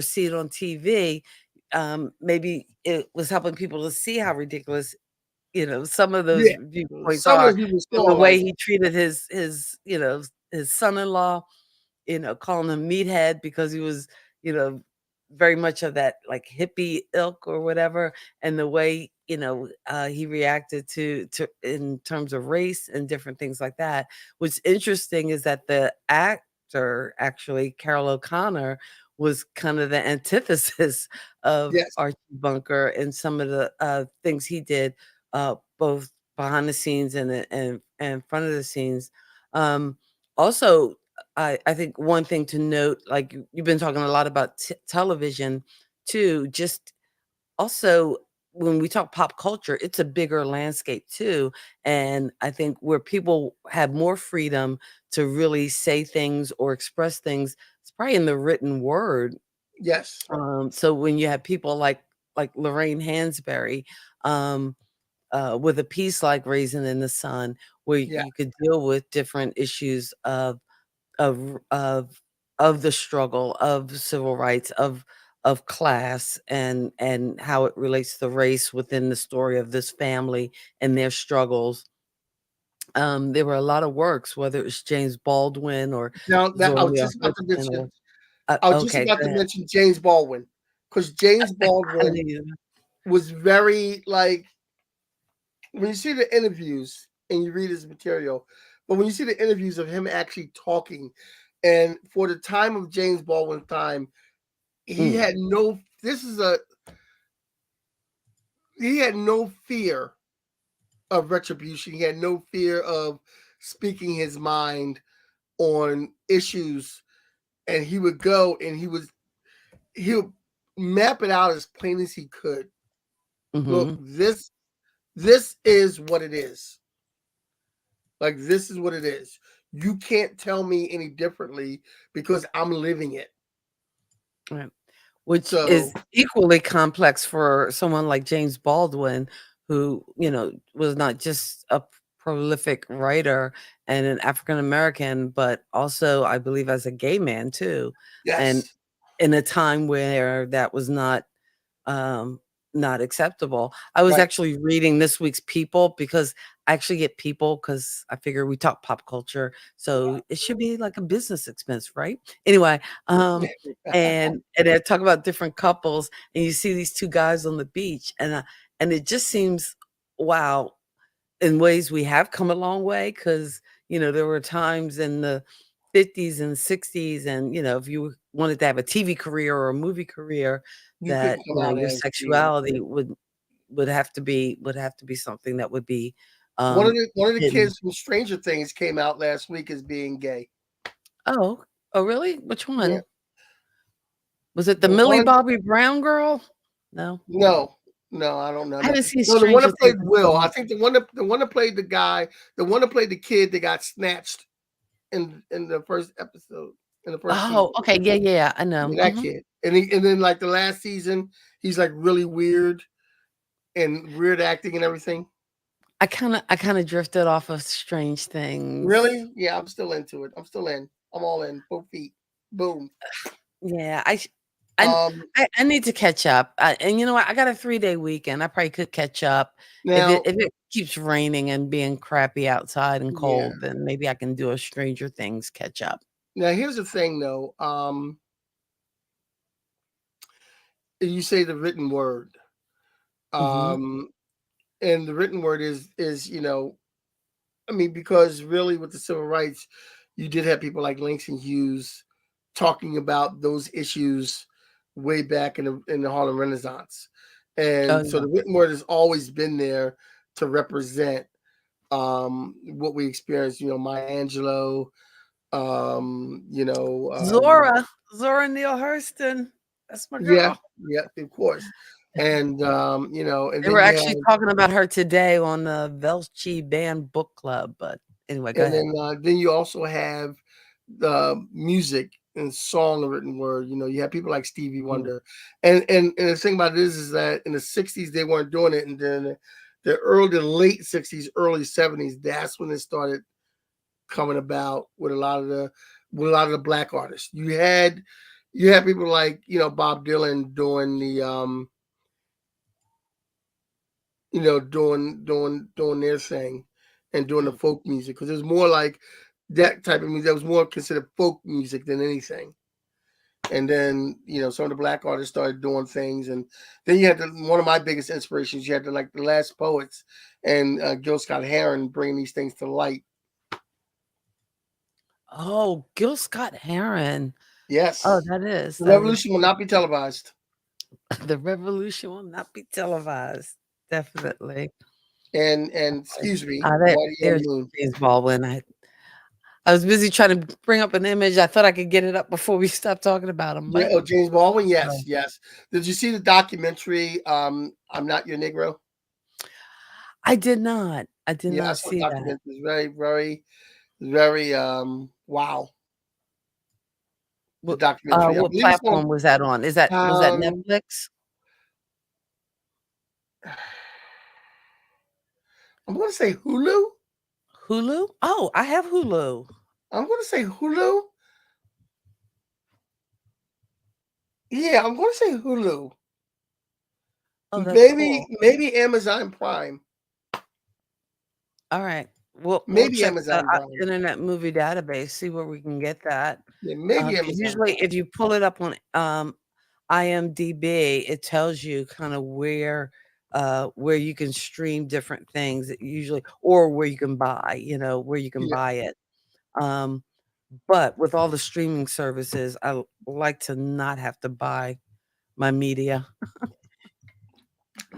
S1: see it on TV, maybe it was helping people to see how ridiculous some of those
S4: Yeah.
S1: viewpoints
S4: Some
S1: are,
S4: of the people
S1: and
S4: saw
S1: the way
S4: like,
S1: he treated his son-in-law, calling him meathead because he was, you know, very much of that like hippie ilk or whatever, and the way he reacted to in terms of race and different things like that. What's interesting is that the actor, actually, Carol O'Connor, was kind of the antithesis of
S4: yes,
S1: Archie Bunker and some of the things he did, both behind the scenes and in front of the scenes. Also, I think one thing to note, like you've been talking a lot about television too, just also when we talk pop culture, it's a bigger landscape too. And I think where people have more freedom to really say things or express things, it's probably in the written word.
S4: yes,
S1: So when you have people like Lorraine Hansberry, um, with a piece like Raisin in the Sun, where
S4: yeah.
S1: you could deal with different issues of of of the struggle, of civil rights, of class, and how it relates to race within the story of this family and their struggles. There were a lot of works, whether it was James Baldwin or
S4: Now that I was
S1: Zoe
S4: just about to
S1: Hudson
S4: mention,
S1: or okay, go ahead.
S4: James Baldwin, because James
S1: I
S4: Baldwin
S1: knew
S4: was very like, when you see the interviews and you read his material, but when you see the interviews of him actually talking, and for the time of James Baldwin's time, he
S1: mm,
S4: had no. This is a he had no fear of retribution. He had no fear of speaking his mind on issues, and he would go and he would map it out as plain as he could. Look,
S1: mhm.
S4: this is what it is. Like, this is what it is. You can't tell me any differently because I'm living it.
S1: Right. Which
S4: So
S1: is equally complex for someone like James Baldwin, who, was not just a prolific writer and an African American, but also, I believe, as a gay man too. And
S4: yes,
S1: in a time where that was um, not acceptable. I was
S4: right.
S1: actually reading this week's People because I actually get People because I figure we talk pop culture, so it should be like a business expense, right? Anyway, and they talk about different couples, and you see these two guys on the beach, and it just seems wow. In ways we have come a long way because there were times in the 50s and 60s, and if you wanted to have a TV career or a movie career,
S4: You couldn't
S1: that
S4: come out
S1: your
S4: as being
S1: sexuality would have to be something that would be
S4: one of the
S1: hidden.
S4: kids from Stranger Things came out last week as being gay.
S1: Oh, really? Which
S4: Yeah,
S1: one was it? The
S4: the
S1: Millie
S4: one.
S1: Bobby Brown girl? No,
S4: No, no, I don't know.
S1: I
S4: No,
S1: haven't seen
S4: no, the one
S1: Stranger
S4: that played
S1: Things in so
S4: Will. I
S1: long.
S4: think the one that played the guy, the one that played the kid that got snatched in the first episode, in the first
S1: Oh,
S4: season.
S1: okay, yeah, I know.
S4: Yeah, that kid. And then like the last season, he's like really weird and weird acting and everything.
S1: I kind of drifted off of Strange Things.
S4: Really? Yeah, I'm still into it. I'm still in. I'm all in. Both feet. Boom.
S1: Yeah, I
S4: Um
S1: I need to catch up, and you know what? I got a 3-day weekend. I probably could catch up. If it
S4: now,
S1: if it keeps raining and being crappy outside and
S4: yeah.
S1: cold, then maybe I can do a Stranger Things catch up.
S4: Now here's the thing though. You say the written word.
S1: Mhm.
S4: Um and the written word is I mean, because really with the civil rights, you did have people like Langston Hughes talking about those issues way back in the Harlem Renaissance.
S1: Oh,
S4: And so
S1: yeah.
S4: the written word has always been there to represent what we experienced, Maya Angelou, You know,
S1: Zora Neale Hurston. That's my
S4: yeah,
S1: girl.
S4: yeah, of course. And you know, and
S1: They were
S4: then you have,
S1: actually talking about her today on the Velchi Band Book Club, but anyway, go
S4: and
S1: ahead.
S4: then you also have the music and song written word. You know, you have people like Stevie
S1: Mm.
S4: Wonder, and the thing about this is that in the '60s they weren't doing it, and then the late '60s, early '70s, that's when it started coming about with a lot of the black artists. You had people like, you know, Bob Dylan doing the you know, doing their thing and doing the
S1: Mm.
S4: folk music, because it was more like that type of music that was more considered folk music than anything. And then, you know, some of the black artists started doing things, and then you had one of my biggest inspirations. You had like the Last Poets and Gil Scott Heron bringing these things to light.
S1: Oh, Gil Scott Heron. Oh,
S4: Yes, the
S1: that is
S4: revolution will not be televised.
S1: the revolution will not be televised. Definitely.
S4: And excuse me,
S1: There
S4: Marty and
S1: there's
S4: the Moon.
S1: James Baldwin. I was busy trying to bring up an image. I thought I could get it up before we stopped talking about him,
S4: Yeah,
S1: but
S4: oh, James Baldwin. Yes,
S1: oh.
S4: yes. Did you see the documentary? I'm Not Your Negro.
S1: I did not. I did
S4: Yeah, I
S1: not
S4: saw the
S1: see that.
S4: documentary. It's very, very, very wow. The documentary. I
S1: What
S4: believe it's on
S1: platform was that on? Was that
S4: um
S1: Netflix?
S4: I'm gonna say Hulu.
S1: Hulu? Oh, I have Hulu.
S4: I'm gonna say Hulu. Yeah, I'm gonna say Hulu.
S1: Oh, that's
S4: Maybe
S1: cool.
S4: maybe Amazon Prime.
S1: Alright. We'll
S4: Maybe
S1: check the,
S4: Amazon Prime.
S1: Internet Movie Database, see where we can get that.
S4: Yeah, maybe
S1: Because
S4: Amazon
S1: usually
S4: Prime.
S1: if you pull it up on, IMDb, it tells you kinda where you can stream different things that usually or where you can buy, where you can
S4: Yeah.
S1: buy it. Um, but with all the streaming services, like to not have to buy my media.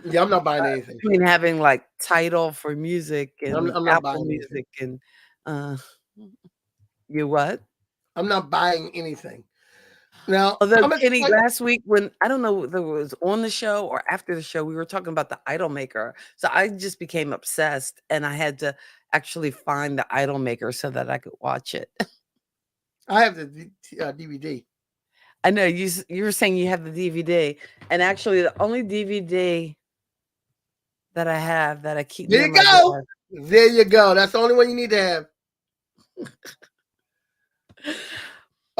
S4: Yeah, I'm not buying anything.
S1: Between having, like, Tidal for music and
S4: I'm not
S1: Apple
S4: buying anything.
S1: Music and, uh you what?
S4: I'm not buying anything. Now,
S1: Although,
S4: I'm at the
S1: Kenny,
S4: point.
S1: last week when I don't know whether it was on the show or after the show, we were talking about the Idol Maker. So I just became obsessed, and I had to actually find the Idol Maker so that I could watch it.
S4: I have the DVD.
S1: I know you were saying you have the DVD, and actually the only DVD that I have that I keep
S4: There
S1: near
S4: you
S1: my
S4: go.
S1: desk.
S4: There you go. That's the only one you need to have.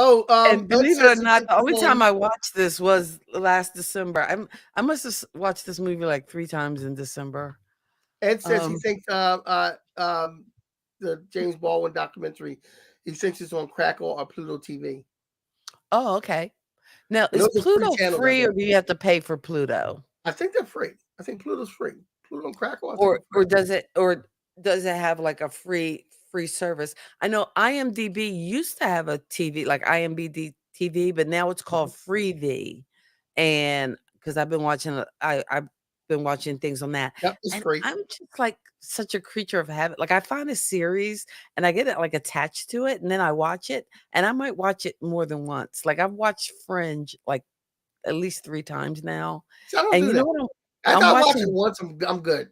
S4: Oh,
S1: And
S4: Ed
S1: believe it or
S4: says he
S1: not,
S4: thinks
S1: the
S4: it's
S1: only time
S4: on.
S1: I watched this was last December. I must have watched this movie like 3 times in December.
S4: Ed says he
S1: Um,
S4: thinks the James Baldwin documentary. He thinks it's on Crackle or Pluto TV.
S1: oh, okay. Now,
S4: And
S1: is
S4: those are free
S1: Pluto
S4: channels, I
S1: free or
S4: think.
S1: do you have to pay for Pluto?
S4: I think they're free. I think Pluto's free. Pluto and Crackle, I think
S1: Or
S4: are free.
S1: or does it have like a free service? I know IMDb used to have a TV, like IMDb TV, but now it's called
S4: Mhm.
S1: Freevee. And because I've been watching things on that.
S4: Yep, it's
S1: And
S4: free.
S1: I'm just like such a creature of habit. Like I find a series and I get it like attached to it and then I watch it and I might watch it more than once. Like I've watched Fringe like at least 3 times now.
S4: So I don't
S1: And
S4: do
S1: you know
S4: that.
S1: what
S4: After
S1: I'm
S4: I watch it
S1: watching
S4: once, I'm good.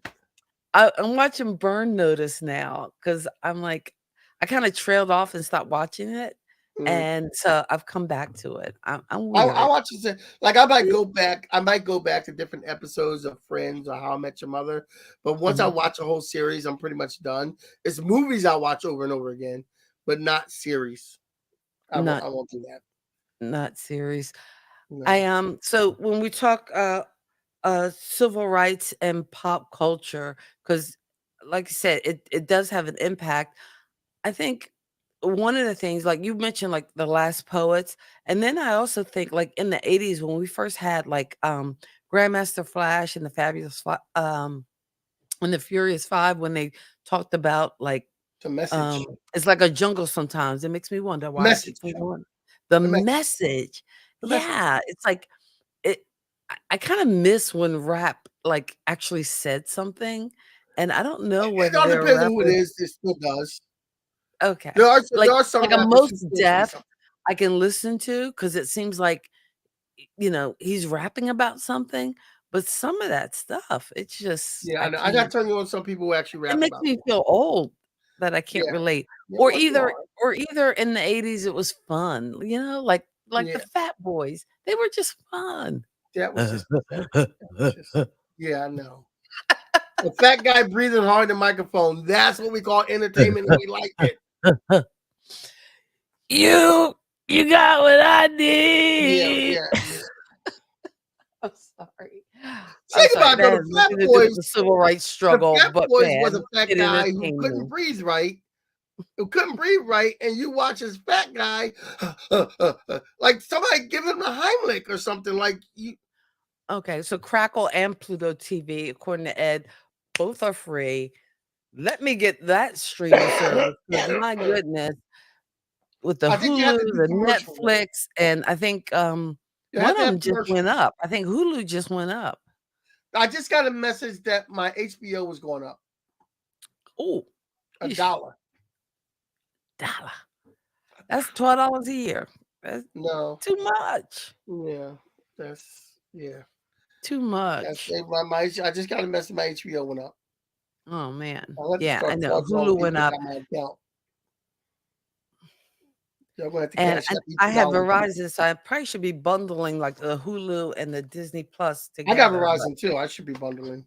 S1: I'm watching Burn Notice now because 'cause I'm like I kinda trailed off and stopped watching it,
S4: Mm.
S1: and so I've come back to it. I'm
S4: I
S1: weird.
S4: watch it. Like I might go back to different episodes of Friends or How I Met Your Mother. But once I
S1: Mhm.
S4: watch a whole series, I'm pretty much done. It's movies I watch over and over again, but not series.
S1: Not
S4: I won't do that.
S1: not series.
S4: No.
S1: So when we talk, civil rights and pop culture, because like I said, it does have an impact. I think one of the things, like you mentioned, like the last poets, and then I also think like in the 80s when we first had like Grandmaster Flash and the and the Furious Five, when they talked about like
S4: The message.
S1: it's like a jungle sometimes. It makes me wonder
S4: The
S1: why it keeps
S4: message.
S1: me going. The
S4: The message.
S1: message.
S4: The message.
S1: Yeah, it's like it I kind of miss when rap like actually said something. And I don't know
S4: It
S1: whether
S4: all
S1: there are
S4: depends on who it
S1: rappers.
S4: is. It still does.
S1: Okay.
S4: There are some
S1: Like a
S4: rappers who
S1: Most
S4: can say
S1: Def,
S4: something.
S1: I can listen to because it seems like, he's rapping about something, but some of that stuff, it's just
S4: Yeah, I
S1: I
S4: know. I gotta
S1: can't.
S4: turn you on some people who actually
S1: It
S4: rap
S1: makes
S4: about
S1: me
S4: things.
S1: feel old that I can't
S4: Yeah.
S1: relate.
S4: Yeah,
S1: Or
S4: well, you
S1: either
S4: are.
S1: or either in the '80s it was fun, like the
S4: Yeah,
S1: Fat Boys. They were just fun.
S4: that was just that was just yeah, I know. A fat guy breathing hard in the microphone. That's what we call entertainment, and we like it.
S1: You you got what I
S4: Yeah,
S1: need.
S4: yeah, yeah.
S1: I'm sorry. I'm
S4: Think
S1: sorry.
S4: about it,
S1: That
S4: though.
S1: has nothing to do with the civil rights
S4: The
S1: struggle,
S4: Fat
S1: but
S4: Boys was
S1: man,
S4: a fat
S1: it
S4: guy who
S1: entertained
S4: couldn't
S1: me.
S4: breathe right, and you watch this fat guy, like somebody give him a Heimlich or something. Like you,
S1: Okay, so Crackle and Pluto TV, according to Ed, both are free. Let me get that streaming service because my goodness, with the
S4: I think you have
S1: Hulu,
S4: to do
S1: the
S4: commercial with it.
S1: Netflix, and I think
S4: You
S1: one
S4: have to
S1: of
S4: have
S1: them just went
S4: commercials.
S1: up. I think Hulu just went up.
S4: I just got a message that my HBO was going up
S1: Oh,
S4: $1.
S1: dollar. That's $12 a year. That's
S4: No,
S1: too much.
S4: yeah, yeah.
S1: Too
S4: That's
S1: much.
S4: I just got a message. My HBO went up.
S1: Oh man.
S4: I'll have to
S1: Yeah, I
S4: start
S1: know.
S4: charging all the
S1: Hulu
S4: people
S1: went
S4: that
S1: up.
S4: got my account. Y'all gonna have to
S1: And
S4: cash
S1: I
S4: out each
S1: I have
S4: dollar.
S1: Verizon, so I probably should be bundling like the Hulu and the Disney Plus
S4: I got
S1: together. But
S4: Verizon too. I should be bundling.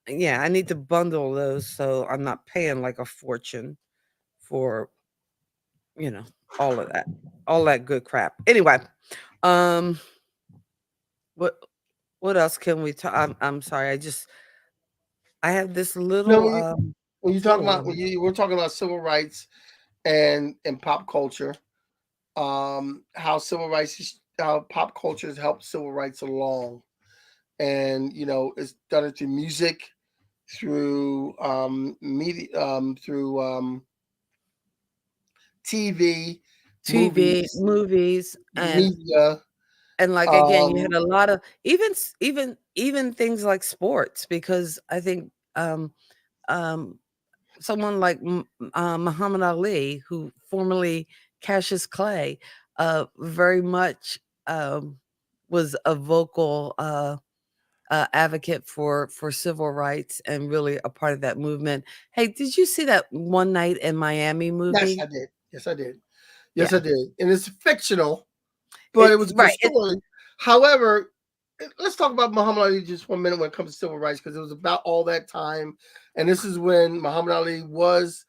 S1: yeah, I need to bundle those so I'm not paying like a fortune for, you know, all that good crap. Anyway, um, what what else can we talk? I'm sorry. I have this
S4: No,
S1: little
S4: when you talk
S1: little
S4: about
S1: one.
S4: we're talking about civil rights and pop culture, how how pop culture has helped civil rights along, and it's done it through music, through media, through TV,
S1: TV,
S4: movies,
S1: movies,
S4: media.
S1: and like again, you had
S4: Um,
S1: a lot of even things like sports because I think um someone like Muhammad Ali, who formerly Cassius Clay, very much was a vocal advocate for civil rights and really a part of that movement. Hey, did you see that One Night in Miami
S4: yes, I
S1: movie?
S4: did. Yes, I did. Yes,
S1: Yeah,
S4: I did. And it's fictional, but it was a good
S1: right.
S4: story. However, let's talk about Muhammad Ali just for a minute when it comes to civil rights because it was about all that time, and this is when Muhammad Ali was,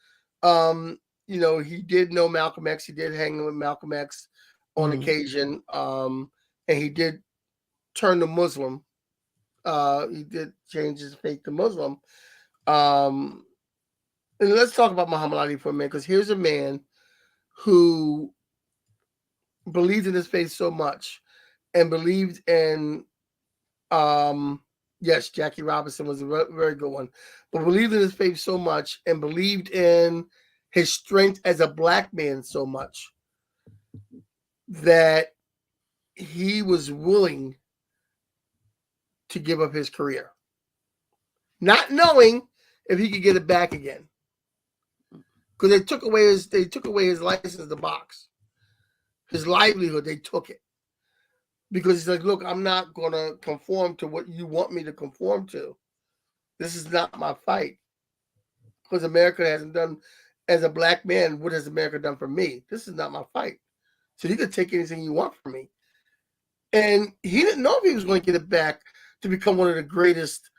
S4: he did know Malcolm X. He did hang with Malcolm X on
S1: Mhm.
S4: occasion, and he did turn to Muslim. He did change his faith to Muslim. Um, and let's talk about Muhammad Ali for a minute because here's a man who believed in his faith so much and believed in yes, Jackie Robinson was a very good one, but believed in his faith so much and believed in his strength as a black man so much that he was willing to give up his career, not knowing if he could get it back again because they took away his license to box, his livelihood. They took it because he's like, look, I'm not gonna conform to what you want me to conform to. This is not my fight because America hasn't done, as a black man, what has America done for me? This is not my fight. So you can take anything you want from me. And he didn't know if he was going to get it back to become one of the greatest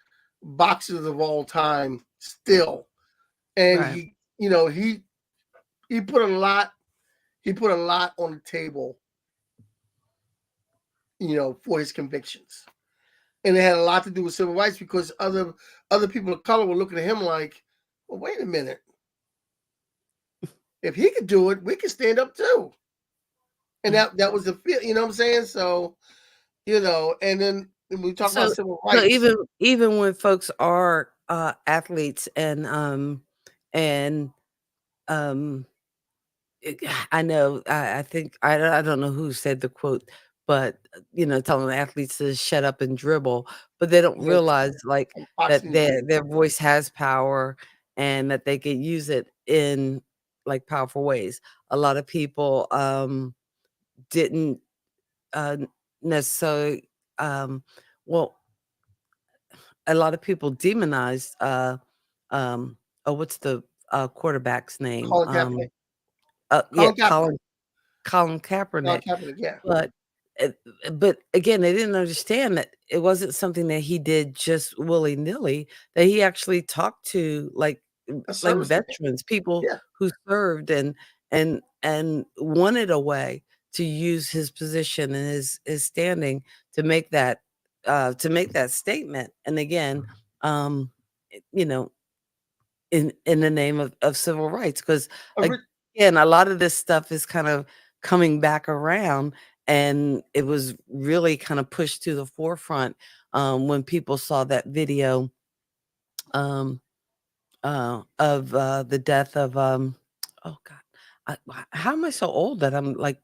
S4: boxers of all time still. And
S1: Right.
S4: he put a lot on the table, for his convictions. And it had a lot to do with civil rights because other people of color were looking at him like, well, wait a minute. If he could do it, we can stand up too. And that was the feel, you know what I'm saying? So, and then when we talk about
S1: So
S4: civil
S1: so
S4: rights,
S1: even when folks are athletes and um it I know, I think I don't know who said the quote, but, telling athletes to shut up and dribble, but they don't
S4: yes,
S1: realize, like,
S4: Fox
S1: that
S4: News
S1: their
S4: did.
S1: their voice has power and that they can use it in, like powerful ways. A lot of people didn't uh, necessarily, well, a lot of people demonized, oh, what's the quarterback's name?
S4: Colin Kaepernick.
S1: Yeah,
S4: Colin Kaepernick.
S1: Colin
S4: Colin
S1: Kaepernick.
S4: Kaepernick. Yeah.
S1: But but again, they didn't understand that it wasn't something that he did just willy-nilly, that he actually talked to,
S4: A
S1: like
S4: serviceman.
S1: veterans, people
S4: Yeah.
S1: who served and wanted a way to use his position and his standing to make that statement. And again, um, you know, in the name of civil rights, because
S4: Ori-
S1: again, a lot of this stuff is kind of coming back around, and it was really kind of pushed to the forefront when people saw that video um, of the death of oh God, how am I so old that I'm like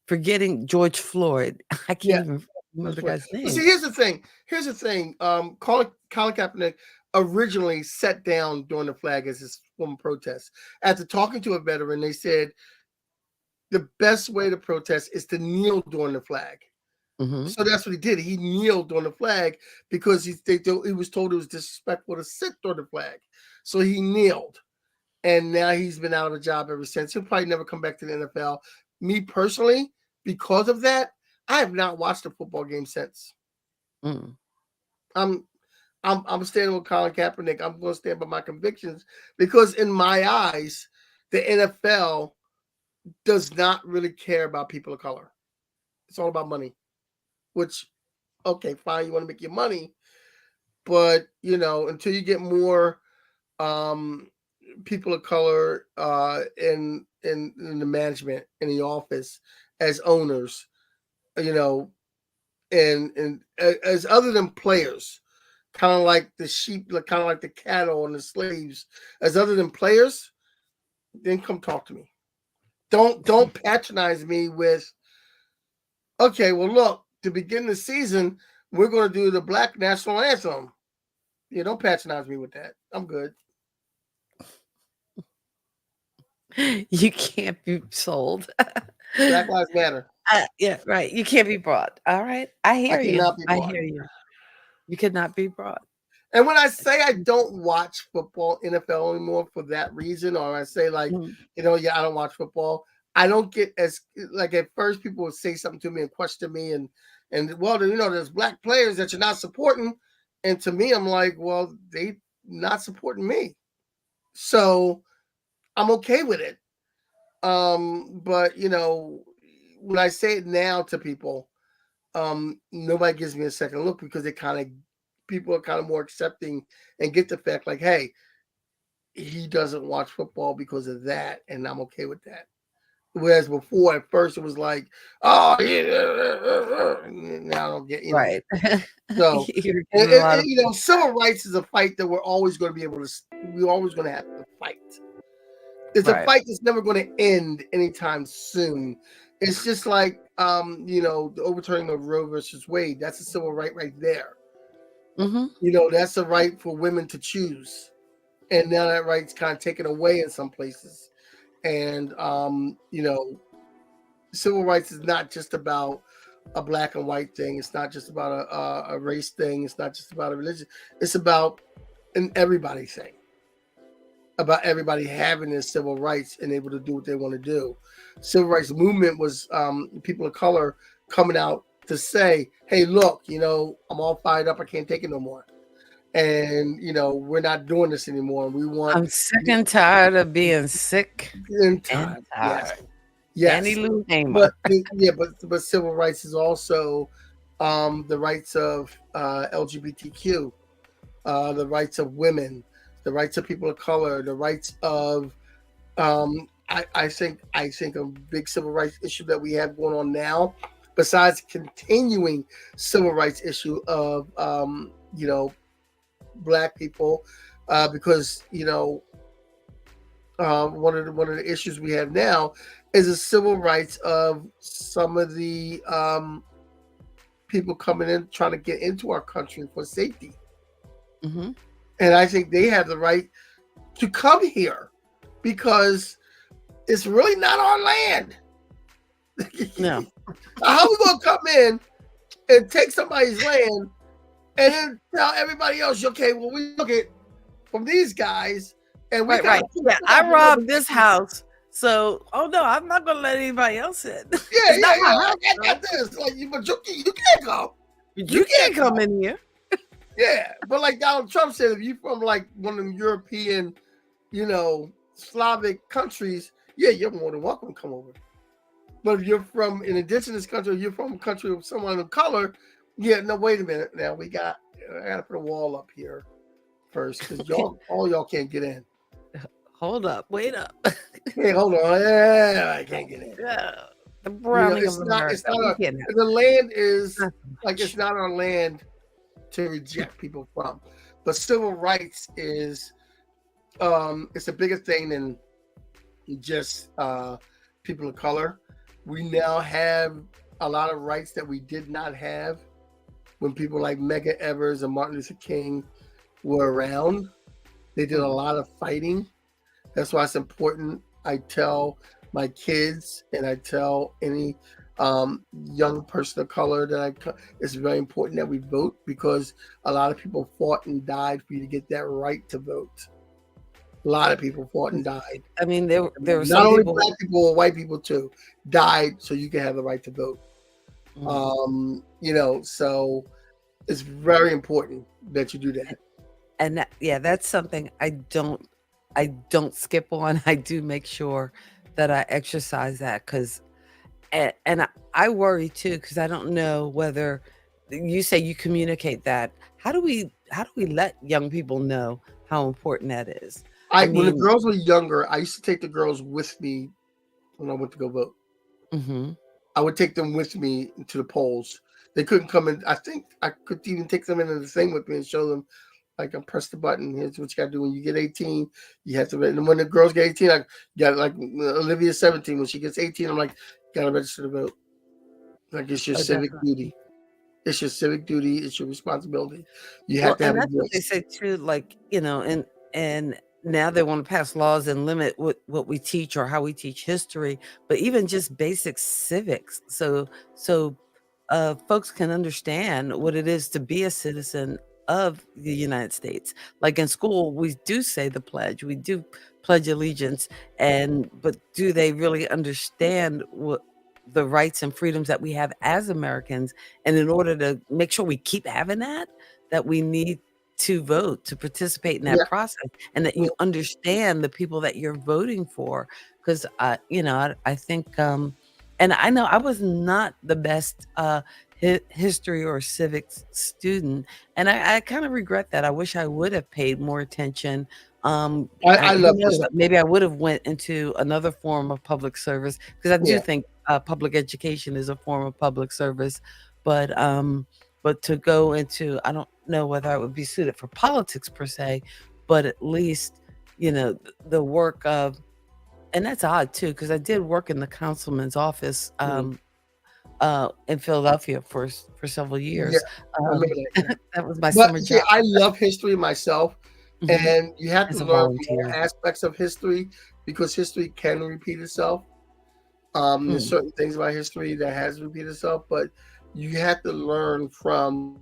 S1: forgetting George Floyd? I can't
S4: Yeah.
S1: even remember
S4: That's
S1: the
S4: right.
S1: guy's
S4: But see,
S1: name.
S4: here's the thing. Colin Kaepernick originally sat down during the flag as his former protest. After talking to a veteran, they said the best way to protest is to kneel during the flag.
S1: Hmm.
S4: So that's what he did. He kneeled on the flag because he was told it was disrespectful to sit on the flag. So he kneeled. And now he's been out of a job ever since. He'll probably never come back to the NFL. Me personally, because of that, I have not watched a football game since.
S1: Mm.
S4: I'm I'm standing with Colin Kaepernick. I'm going to stand by my convictions because in my eyes, the NFL does not really care about people of color. It's all about money. Which, okay, fine, you want to make your money, but until you get more um, people of color in the management in the office as owners, you know, and as other than players, kind of like the sheep, kind of like the cattle and the slaves, as other than players, then come talk to me. Don't patronize me with, okay, well look, to begin the season, we're going to do the Black National Anthem. Yeah, don't patronize me with that. I'm good.
S1: You can't be sold.
S4: Black Lives Matter.
S1: Yeah, right. You can't be brought. All right. I
S4: I
S1: hear you.
S4: cannot be
S1: I
S4: bought.
S1: hear you. You could not be brought.
S4: And when I say I don't watch football, NFL anymore for that reason, or I say
S1: Mhm.
S4: yeah, I don't watch football. I don't get as like at first people would say something to me and question me and well, there's black players that you're not supporting, and to me, I'm like, well, they not supporting me, so I'm okay with it. But when I say it now to people, nobody gives me a second look because people are kind of more accepting and get the fact like, hey, he doesn't watch football because of that, and I'm okay with that. Whereas before, at first, it was like, oh yeah, now I don't get
S1: Right.
S4: So,
S1: You're getting a lot of
S4: civil rights is a fight that we're always going to be able to. We're always going to have to fight. It's a
S1: right.
S4: fight that's never going to end anytime soon. It's just like the overturning of Roe versus Wade. That's a civil right there.
S1: Mhm.
S4: That's a right for women to choose, and now that right's kind of taken away in some places. And civil rights is not just about a black and white thing. It's not just about a race thing. It's not just about a religion. It's about an everybody thing. About everybody having their civil rights and able to do what they want to do. Civil rights movement was people of color coming out to say, "Hey, look, I'm all fired up. I can't take it no more." And we're not doing this anymore. We want
S1: I'm sick and tired of being sick
S4: in
S1: and
S4: time. Yes,
S1: tired. Annie
S4: yes.
S1: Lou Hamer.
S4: But civil rights is also the rights of LGBTQ, the rights of women, the rights of people of color, the rights of I think a big civil rights issue that we have going on now, besides continuing civil rights issue of black people, because one of the issues we have now is the civil rights of some of the people coming in trying to get into our country for safety,
S1: Mhm.
S4: and I think they have the right to come here because it's really not our land.
S1: No.
S4: How we gonna come in and take somebody's land and then tell everybody else, okay, well, we look at from these guys and we
S1: Right. Yeah, I robbed this house. So, oh no, I'm not gonna let anybody else in.
S4: Yeah,
S1: It's not my house,
S4: I got this. Like, but you can't come.
S1: You can't come in here.
S4: Yeah, but like Donald Trump said, if you from like one of them European, Slavic countries, yeah, you're more than welcome to come over. But if you're from an indigenous country, or you're from a country of someone of color, yeah, no, wait a minute. Now I gotta put a wall up here first because all y'all can't get in.
S1: Hold up, wait up.
S4: Hey, hold on. Yeah, I can't get in.
S1: Yeah, the browning of America.
S4: The land is like it's not our land to reject people from. But civil rights is it's a bigger thing than just people of color. We now have a lot of rights that we did not have when people like Medgar Evers and Martin Luther King were around. They did a lot of fighting. That's why it's important. I tell my kids and I tell any young person of color that it's very important that we vote because a lot of people fought and died for you to get that right to vote. A lot of people fought and died.
S1: I mean, there were
S4: not only black people, white people too, died so you can have the right to vote. So it's very important that you do that.
S1: And that's something I don't skip on. I do make sure that I exercise that because, and I worry too because I don't know whether you say you communicate that. How do we let young people know how important that is?
S4: When the girls were younger, I used to take the girls with me when I went to go vote.
S1: Mm-hmm.
S4: I would take them with me to the polls. They couldn't come in. I think I could even take them into the thing with me and show them, like, I press the button. Here's what you got to do when you get 18. You have to. And when the girls get 18, I got like Olivia's 17. When she gets 18, I'm like, gotta register to vote. Like it's your civic duty. It's your civic duty. It's your responsibility. You have to have.
S1: And that's what they say too. Like and now they want to pass laws and limit what we teach or how we teach history, but even just basic civics. So folks can understand what it is to be a citizen of the United States. Like in school, we do say the pledge, we do pledge allegiance, but do they really understand what the rights and freedoms that we have as Americans? And in order to make sure we keep having that we need to vote, to participate in that process, and that you understand the people that you're voting for. Because I think, and I know I was not the best history or civics student, and I kind of regret that. I wish I would have paid more attention.
S4: I love this.
S1: Maybe I would have went into another form of public service because I do think public education is a form of public service, but to go into, I don't know whether I would be suited for politics per se, but at least, the work of, and that's odd too, because I did work in the councilman's office in Philadelphia for several years. That was my summer job.
S4: I love history myself, and you have to learn more aspects of history because history can repeat itself. There's certain things about history that has repeated itself, but you have to learn from.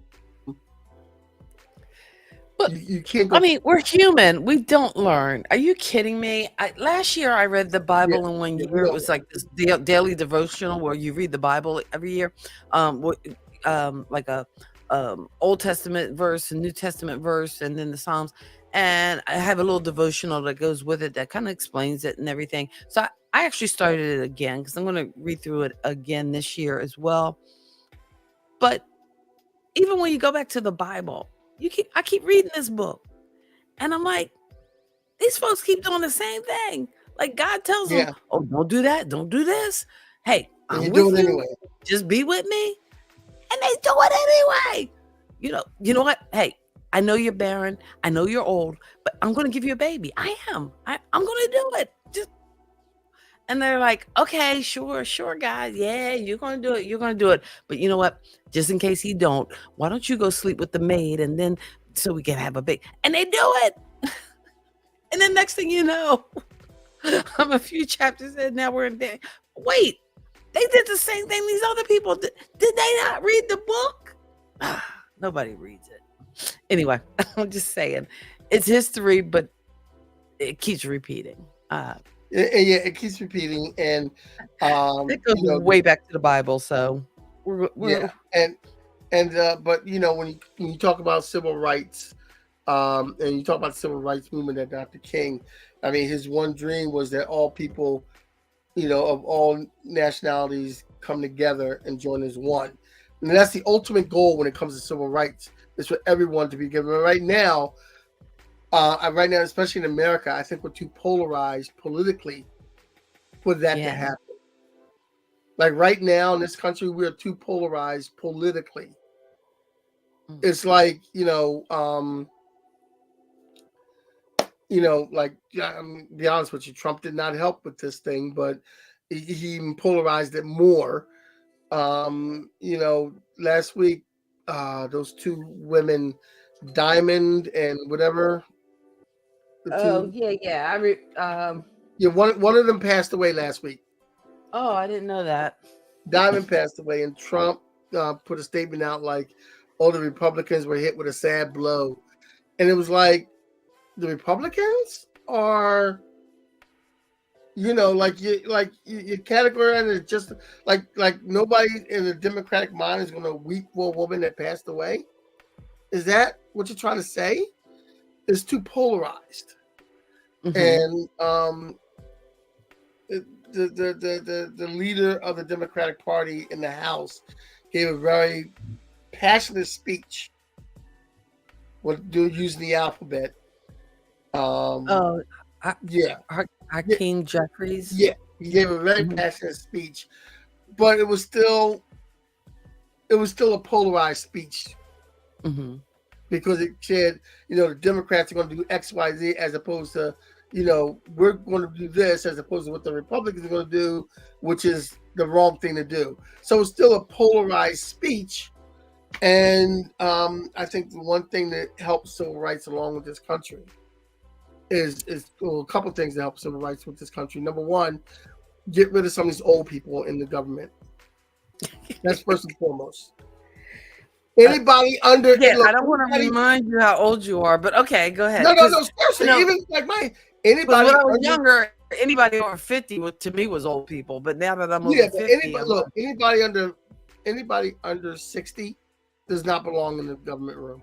S1: But you can't go. I mean, we're human. We don't learn. Are you kidding me? Last year I read the Bible in 1 year. It was like this daily devotional where you read the Bible every year, like a Old Testament verse, a New Testament verse, and then the Psalms. And I have a little devotional that goes with it that kind of explains it and everything. So I actually started it again because I'm going to read through it again this year as well. But even when you go back to the Bible, I keep reading this book, and I'm like, these folks keep doing the same thing. Like God tells them, "Oh, don't do that, don't do this. Hey, I'm with you. Anyway. Just be with me," and they do it anyway. You know what? Hey, I know you're barren. I know you're old, but I'm going to give you a baby. I am. I'm going to do it. And they're like, okay, sure, God. Yeah, you're going to do it. You're going to do it. But you know what? Just in case he don't, why don't you go sleep with the maid and then so we can have a baby? And they do it. And then next thing you know, I'm a few chapters in now. We're in there. Wait, they did the same thing these other people did. Did they not read the book? Nobody reads it. Anyway, I'm just saying it's history, but it keeps repeating.
S4: Yeah, it keeps repeating, and
S1: It goes way back to the Bible, so we're
S4: yeah, but when you talk about civil rights, and you talk about the civil rights movement that Dr. King, I mean, his one dream was that all people, of all nationalities come together and join as one. And that's the ultimate goal when it comes to civil rights, is for everyone to be given. Right now, especially in America, I think we're too polarized politically for that to happen. Like right now in this country, we are too polarized politically. It's like, like, be honest with you, Trump did not help with this thing, but he even polarized it more. Last week, those two women, Diamond and whatever.
S1: Yeah.
S4: One of them passed away last week.
S1: Oh, I didn't know that.
S4: Diamond passed away, and Trump put a statement out like, all the Republicans were hit with a sad blow. And it was like, the Republicans are, like you categorize it just like nobody in the Democratic mind is going to weep for a woman that passed away. Is that what you're trying to say? It's too polarized. And the leader of the Democratic Party in the House gave a very passionate speech using the alphabet.
S1: Hakeem Jeffries.
S4: Yeah, he gave a very passionate speech, but it was still a polarized speech because it said, the Democrats are going to do X, Y, Z, as opposed to, we're going to do this, as opposed to what the Republicans are going to do, which is the wrong thing to do. So it's still a polarized speech. And I think the one thing that helps civil rights along with this country is a couple of things that help civil rights with this country. Number one, get rid of some of these old people in the government. That's first and foremost. Anybody under
S1: I don't want to remind you how old you are, but okay, go ahead.
S4: No, seriously, even like anybody
S1: when I was younger, anybody over 50 to me was old people. But now that I'm over 50,
S4: anybody under 60 does not belong in the government room.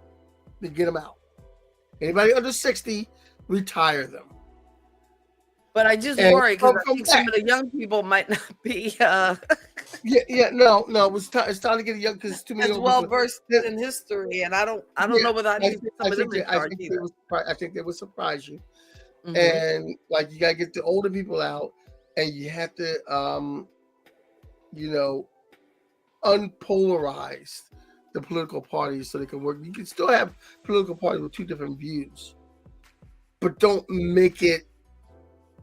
S4: They get them out. Anybody under 60, retire them.
S1: But I just worry because I think some of the young people might not be.
S4: No. It's time to get young because it's too many.
S1: As well versed in history, and I don't know whether I need some of them in charge either.
S4: I think they would surprise you, and like you gotta get the older people out, and you have to, unpolarize the political parties so they can work. You can still have political parties with two different views, but don't make it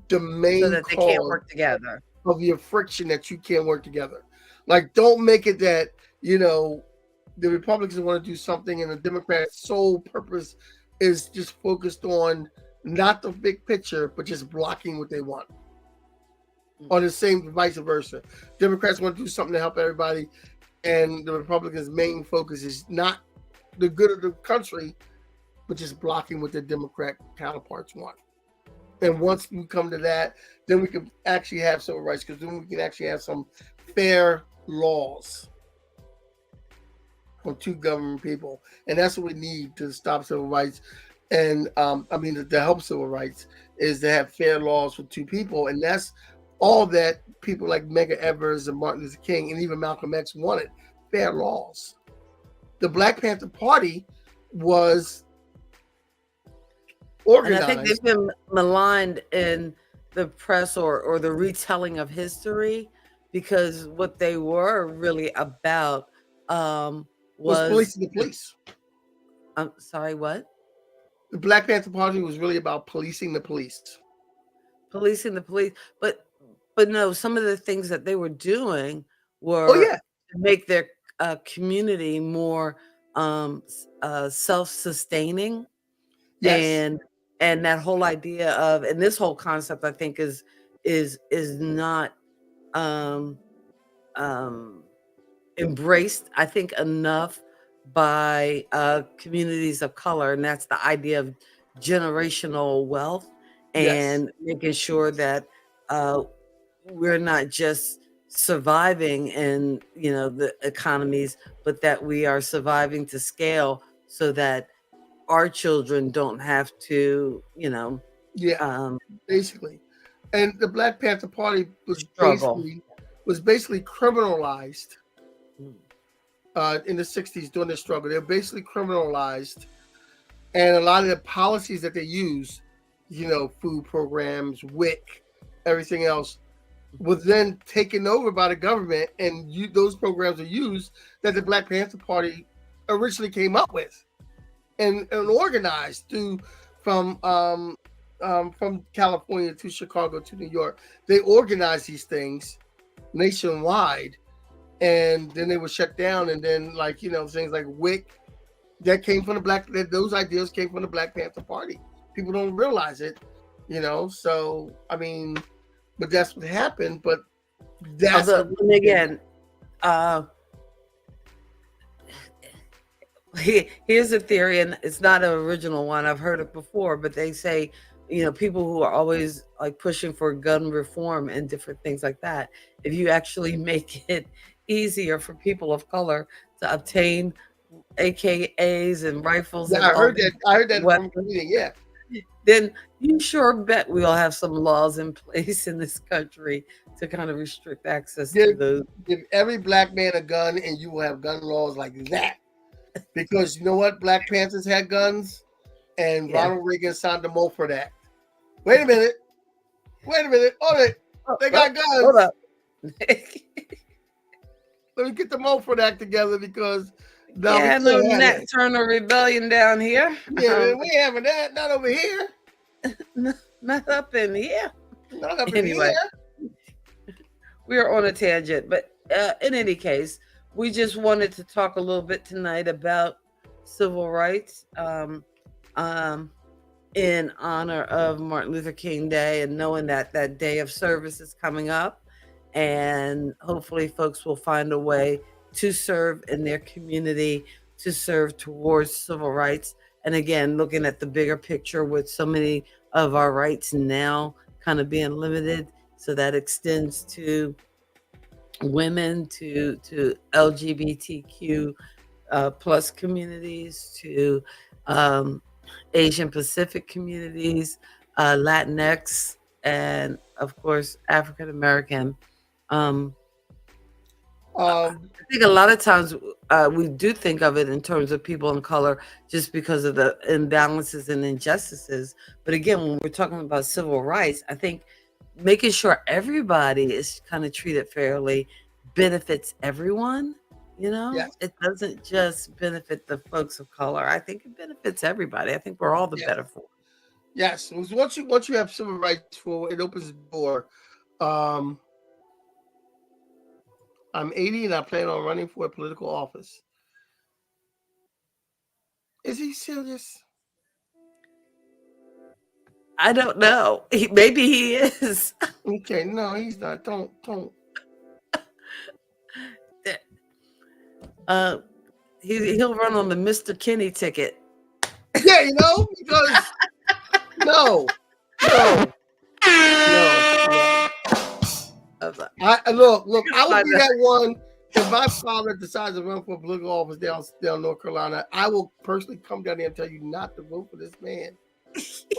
S4: the main
S1: so that they can't work together
S4: of your friction that you can't work together. Like, don't make it that, the Republicans want to do something and the Democrats' sole purpose is just focused on not the big picture, but just blocking what they want. Or the same vice versa. Democrats want to do something to help everybody, and the Republicans' main focus is not the good of the country, but just blocking what their Democrat counterparts want. And once we come to that, then we can actually have civil rights, because then we can actually have some fair laws from two government people. And that's what we need to stop civil rights. And to help civil rights is to have fair laws for two people. And that's all that people like Medgar Evers and Martin Luther King and even Malcolm X wanted, fair laws. The Black Panther Party was organized.
S1: And I think they've been maligned in the press or the retelling of history, because what they were really about was
S4: policing the police.
S1: I'm sorry, what?
S4: The Black Panther Party was really about policing the police.
S1: Policing the police, but no, some of the things that they were doing were to make their community more self-sustaining.
S4: Yes.
S1: and that whole idea of, and this whole concept, I think is not um um embraced, I think, enough by communities of color, and that's the idea of generational wealth,
S4: Yes.
S1: and making sure that uh, we're not just surviving in, the economies, but that we are surviving to scale, so that our children don't have to,
S4: Yeah.
S1: um,
S4: Basically, and the Black Panther Party
S1: struggle.
S4: was basically criminalized
S1: Mm.
S4: in the '60s during the struggle. They were basically criminalized, and a lot of the policies that they use, food programs, WIC, everything else, was then taken over by the government, and those programs are used that the Black Panther Party originally came up with and organized from California to Chicago to New York. They organized these things nationwide, and then they were shut down. And then, things like WIC, those ideas came from the Black Panther Party. People don't realize it, So I mean, but that's what happened. But that's
S1: Although, and again, uh, here's a theory, and it's not an original one. I've heard it before, but they say, people who are always like pushing for gun reform and different things like that, if you actually make it easier for people of color to obtain AKAs and rifles
S4: yeah,
S1: and
S4: I
S1: all
S4: heard
S1: these
S4: that. I heard that from
S1: weapons,
S4: reading. Yeah,
S1: then you sure bet we'll have some laws in place in this country to kind of restrict access to
S4: give
S1: those.
S4: give every black man a gun, and you will have gun laws like that. Because you know what, Black Panthers had guns, and
S1: Yeah.
S4: Ronald Reagan signed the Mulford Act. Wait a minute. Hold it. They got
S1: Hold
S4: guns.
S1: up.
S4: Let me get the Mulford Act together because no, we
S1: Yeah, no
S4: can't have
S1: Nat
S4: it.
S1: Turner rebellion down here.
S4: Yeah, man, we ain't having that. Not over here.
S1: Not up in here.
S4: Not up in
S1: Anyway,
S4: here.
S1: we are on a tangent, but in any case, we just wanted to talk a little bit tonight about civil rights, in honor of Martin Luther King Day, and knowing that that day of service is coming up, and hopefully folks will find a way to serve in their community, to serve towards civil rights. And again, looking at the bigger picture, with so many of our rights now kind of being limited, so that extends to women, to LGBTQ plus communities, to um, Asian Pacific communities, Latinx, and of course African American. Um, I
S4: Um,
S1: think a lot of times we do think of it in terms of people in color, just because of the imbalances and injustices. But again, when we're talking about civil rights, I think making sure everybody is kind of treated fairly benefits everyone.
S4: yes,
S1: It doesn't just benefit the folks of color. I think it benefits everybody. I think we're all the
S4: yes,
S1: better for it.
S4: yes. Once you have civil rights, for it opens the door. Um, I'm 80 and I plan on running for a political office. Is he serious?
S1: I don't know. Maybe he is.
S4: Okay, no, he's not. Don't.
S1: uh, he'll run on the Mr. Kinney ticket.
S4: Yeah, because no, no, no. Look. I will be that one. If my father decides to run for a political office down North Carolina, I will personally come down there and tell you not to vote for this man.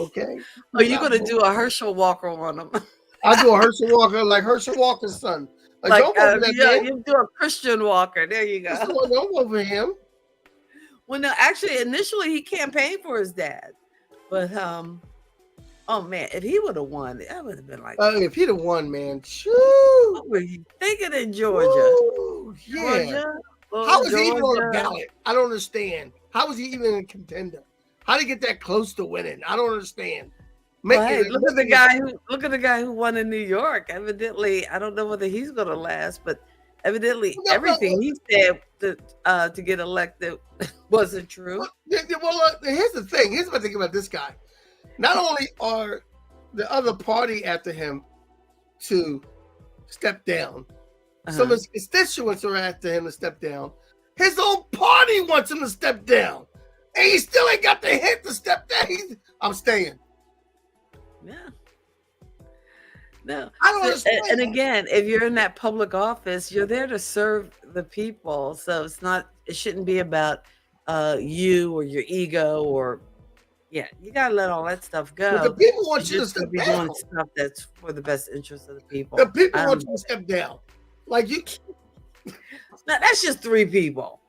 S4: Okay?
S1: Are you going to do a Herschel Walker on him?
S4: I'll do a Herschel Walker, like Herschel Walker's son. Like, don't vote for that man.
S1: You do a Christian Walker. There you go.
S4: Don't vote for him.
S1: Well, no, actually, initially he campaigned for his dad, but oh man, if he would have won, that would have been like,
S4: If he'd have won, man, shoo.
S1: what were you thinking in Georgia?
S4: Woo, yeah.
S1: Georgia?
S4: How was he even on the ballot? I don't understand. How was he even a contender? How did he get that close to winning? I don't understand.
S1: Well, hey, look at the guy who won in New York. Evidently, I don't know whether he's going to last, but evidently everything he said to get elected wasn't true.
S4: Well, look, here's the thing. Here's what I think about this guy. Not only are the other party after him to step down, some of his constituents are after him to step down. His own party wants him to step down, and he still ain't got the hint to step down. I'm staying.
S1: Yeah. No.
S4: I don't understand.
S1: And again, if you're in that public office, you're there to serve the people. So it shouldn't be about you or your ego or you gotta let all that stuff go.
S4: But the people want you to
S1: just
S4: step
S1: be
S4: down.
S1: doing stuff that's for the best interest of the people.
S4: The people want you to step down. Like you.
S1: Now, that's just 3 people.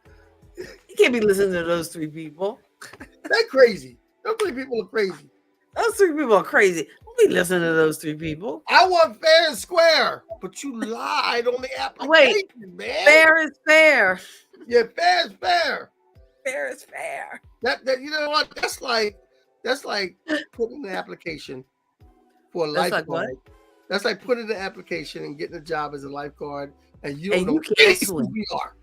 S1: You can't be listening to those 3 people.
S4: They're crazy. Those 3 people are crazy.
S1: Those 3 people are crazy. Don't be listening to those 3 people.
S4: I want fair and square, but you lied on the application, man.
S1: Fair is fair.
S4: Yeah, fair is fair.
S1: Fair is fair.
S4: That you know what? That's like putting in the application for a
S1: That's like
S4: lifeguard.
S1: what?
S4: That's like putting in the application and getting a job as a lifeguard, and you don't
S1: And
S4: know
S1: you can't
S4: any
S1: swim.
S4: CPR.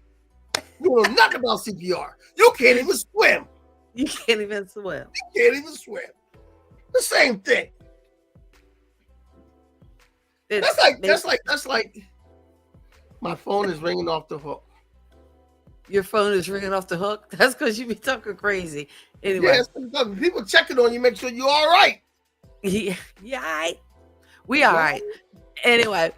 S4: You don't know nothing about CPR. You can't even swim.
S1: You can't even swim.
S4: You can't even swim. The same thing. That's like my phone is ringing off the hook.
S1: Your phone is ringing off the hook. That's because you be talking crazy. Anyway,
S4: people checking on you, make sure you're all right.
S1: yeah, all right. We all right. Anyway,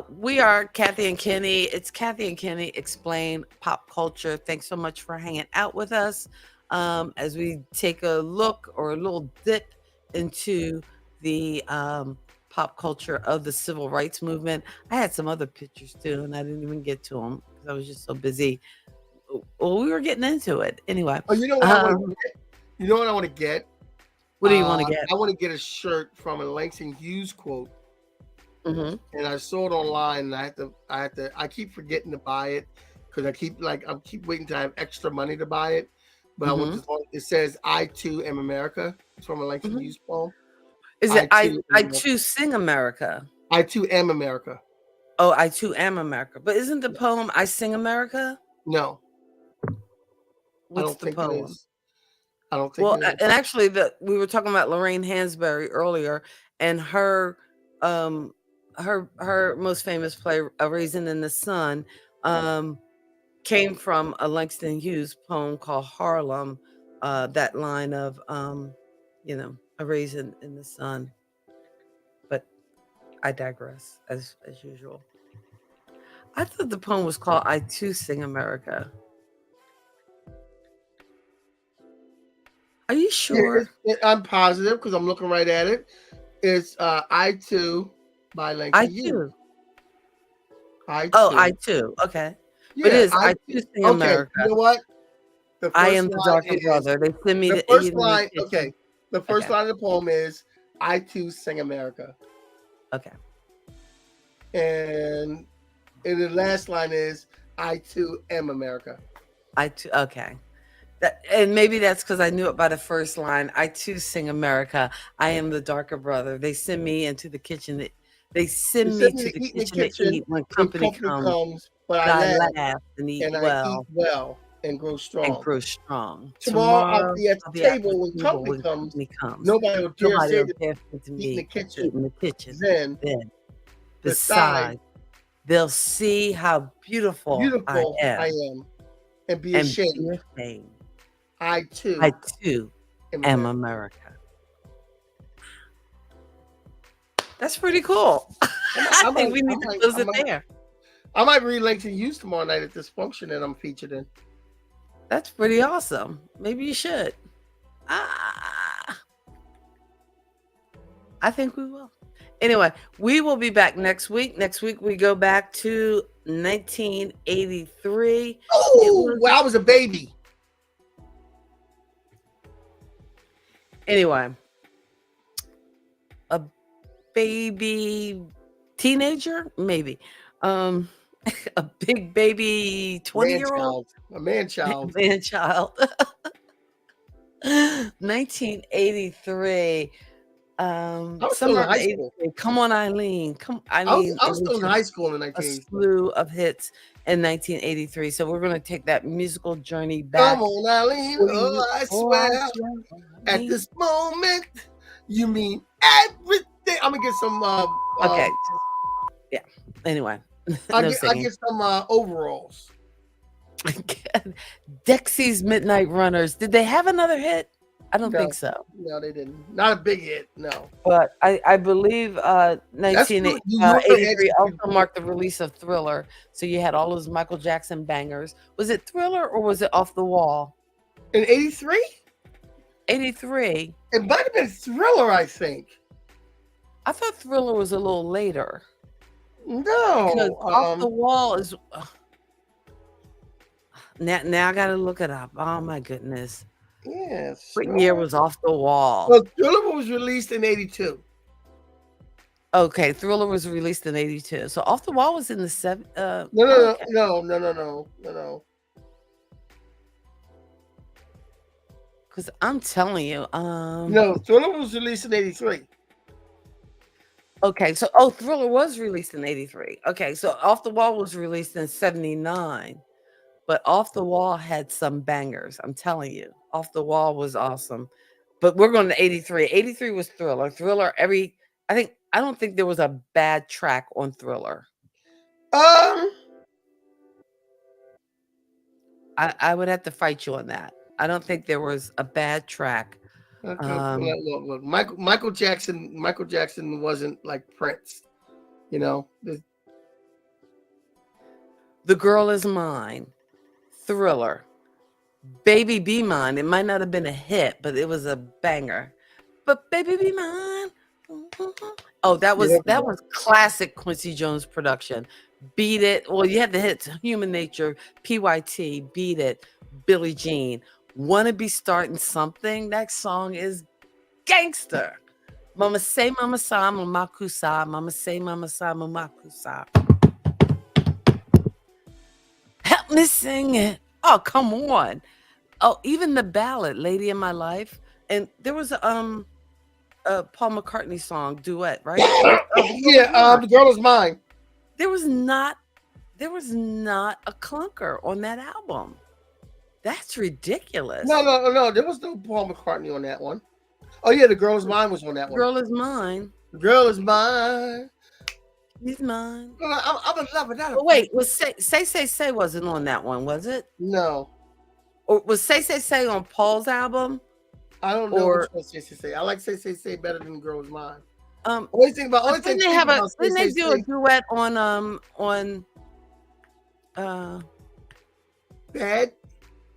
S1: we are Kathy and Kenny. It's Kathy and Kenny Explain Pop Culture. Thanks so much for hanging out with us as we take a look or a little dip into the pop culture of the civil rights movement. I had some other pictures too, and I didn't even get to them because I was just so busy. Well, we were getting into it anyway.
S4: Oh, you know what I want to get? You know what I want to get?
S1: What do you want to get?
S4: I want to get a shirt from a Langston Hughes quote, and I saw it online. And I keep forgetting to buy it because I keep waiting to have extra money to buy it. But I want it says "I too am America." It's from a Langston Hughes poem.
S1: Is it I too sing America?
S4: I too am America.
S1: Oh, I too am America. But isn't the poem I Sing America?
S4: No.
S1: What's the poem?
S4: It is. I don't think it is.
S1: And actually we were talking about Lorraine Hansberry earlier, and her most famous play, A Raisin in the Sun, came from a Langston Hughes poem called Harlem. That line of a raisin in the sun. But I digress as usual. I thought the poem was called I Too Sing America. Are you sure?
S4: I'm positive because I'm looking right at it. It's I Too by Langston Hughes. I Too.
S1: Okay.
S4: Yeah,
S1: but it is I Too Sing America.
S4: You know what?
S1: I am the darker brother. They send me
S4: the first line. Okay. The first line of the poem is I Too Sing America.
S1: Okay.
S4: And the last line is I Too am America.
S1: Okay. And maybe that's because I knew it by the first line. I too sing America. I am the darker brother. They send me into the kitchen. They send me to the kitchen to eat when company comes.
S4: But I
S1: laugh and eat
S4: I eat well and grow strong.
S1: Tomorrow
S4: I'll be at the table when company comes. Nobody will dare say to me, eat in the kitchen. Then besides,
S1: they'll see how beautiful I am
S4: and be ashamed. I too
S1: am America. That's pretty cool. I think we need to close it there.
S4: I might read Langston Hughes tomorrow night at this function that I'm featured in.
S1: That's pretty awesome. Maybe you should. I think we will. Anyway, we will be back next week. Next week we go back to 1983.
S4: Oh, well, I was a baby.
S1: Anyway, a baby teenager, maybe. A big baby 20-year-old.
S4: A man-child.
S1: 1983.
S4: I was still
S1: Summer
S4: in
S1: of
S4: high school.
S1: '83. Come on, Eileen. Come,
S4: I was
S1: Eileen
S4: I was still in
S1: released
S4: high school in
S1: a
S4: 1983.
S1: slew of hits in 1983. So we're going to take that musical journey
S4: Come
S1: back.
S4: on, Eileen.
S1: 40
S4: Oh, I
S1: oh, I
S4: swear.
S1: swear,
S4: At
S1: Eileen.
S4: this moment, you mean everything. I'm gonna get some.
S1: Okay. Yeah. Anyway,
S4: I
S1: no
S4: get I
S1: singing.
S4: get some overalls.
S1: Dexy's Midnight Runners. Did they have another hit? I don't think
S4: No,
S1: so.
S4: no, they didn't. Not a big hit. No.
S1: But I believe
S4: That's true. You were gonna ask
S1: 1983
S4: me.
S1: also marked the release of Thriller. So you had all those Michael Jackson bangers. Was it Thriller or was it Off the Wall?
S4: In '83,
S1: 83.
S4: it might have been Thriller. I think.
S1: I thought Thriller was a little later. Because
S4: No.
S1: Off the Wall is now I gotta look it up. Oh my goodness.
S4: Yes.
S1: What year was Off the Wall?
S4: Well, Thriller was released in '82.
S1: Okay, Thriller was released in 82. So Off the Wall was in the
S4: No,
S1: okay.
S4: no.
S1: Because I'm telling you,
S4: No, Thriller was released in '83.
S1: okay, so Thriller was released in 83. Okay, so Off the Wall was released in 79, but Off the Wall had some bangers. I'm telling you, Off the Wall was awesome. But we're going to 83. 83 was Thriller. Thriller, I don't think there was a bad track on Thriller.
S4: Um,
S1: I would have to fight you on that. I don't think there was a bad track.
S4: okay, look. Michael Jackson wasn't like Prince, you know.
S1: The Girl Is Mine, Thriller, Baby Be Mine. It might not have been a hit, but it was a banger. But Baby Be Mine. Oh, that was classic Quincy Jones production. Beat It. Well, you had the hits Human Nature, PYT, Beat It, Billie Jean. Wanna Be Starting Something. That song is gangster. Mama say, Mama sa, Mama kusa. Mama say, Mama sa, Mama kusa. Help me sing it. Oh, come on. Oh, even the ballad, Lady in My Life. And there was a Paul McCartney song, duet, right?
S4: The Girl Is Mine.
S1: There was not a clunker on that album. That's ridiculous.
S4: No. There was no Paul McCartney on that one. Oh yeah, The Girl Is Mine was on that one.
S1: Girl Is Mine.
S4: The Girl Is Mine.
S1: He's mine.
S4: I'm in love with that.
S1: Oh, wait, was Say wasn't on that one, was it?
S4: No.
S1: Or was Say on Paul's album?
S4: I don't know which one Say. I like Say better than Girl Is Mine.
S1: Didn't they do a duet on
S4: Bad?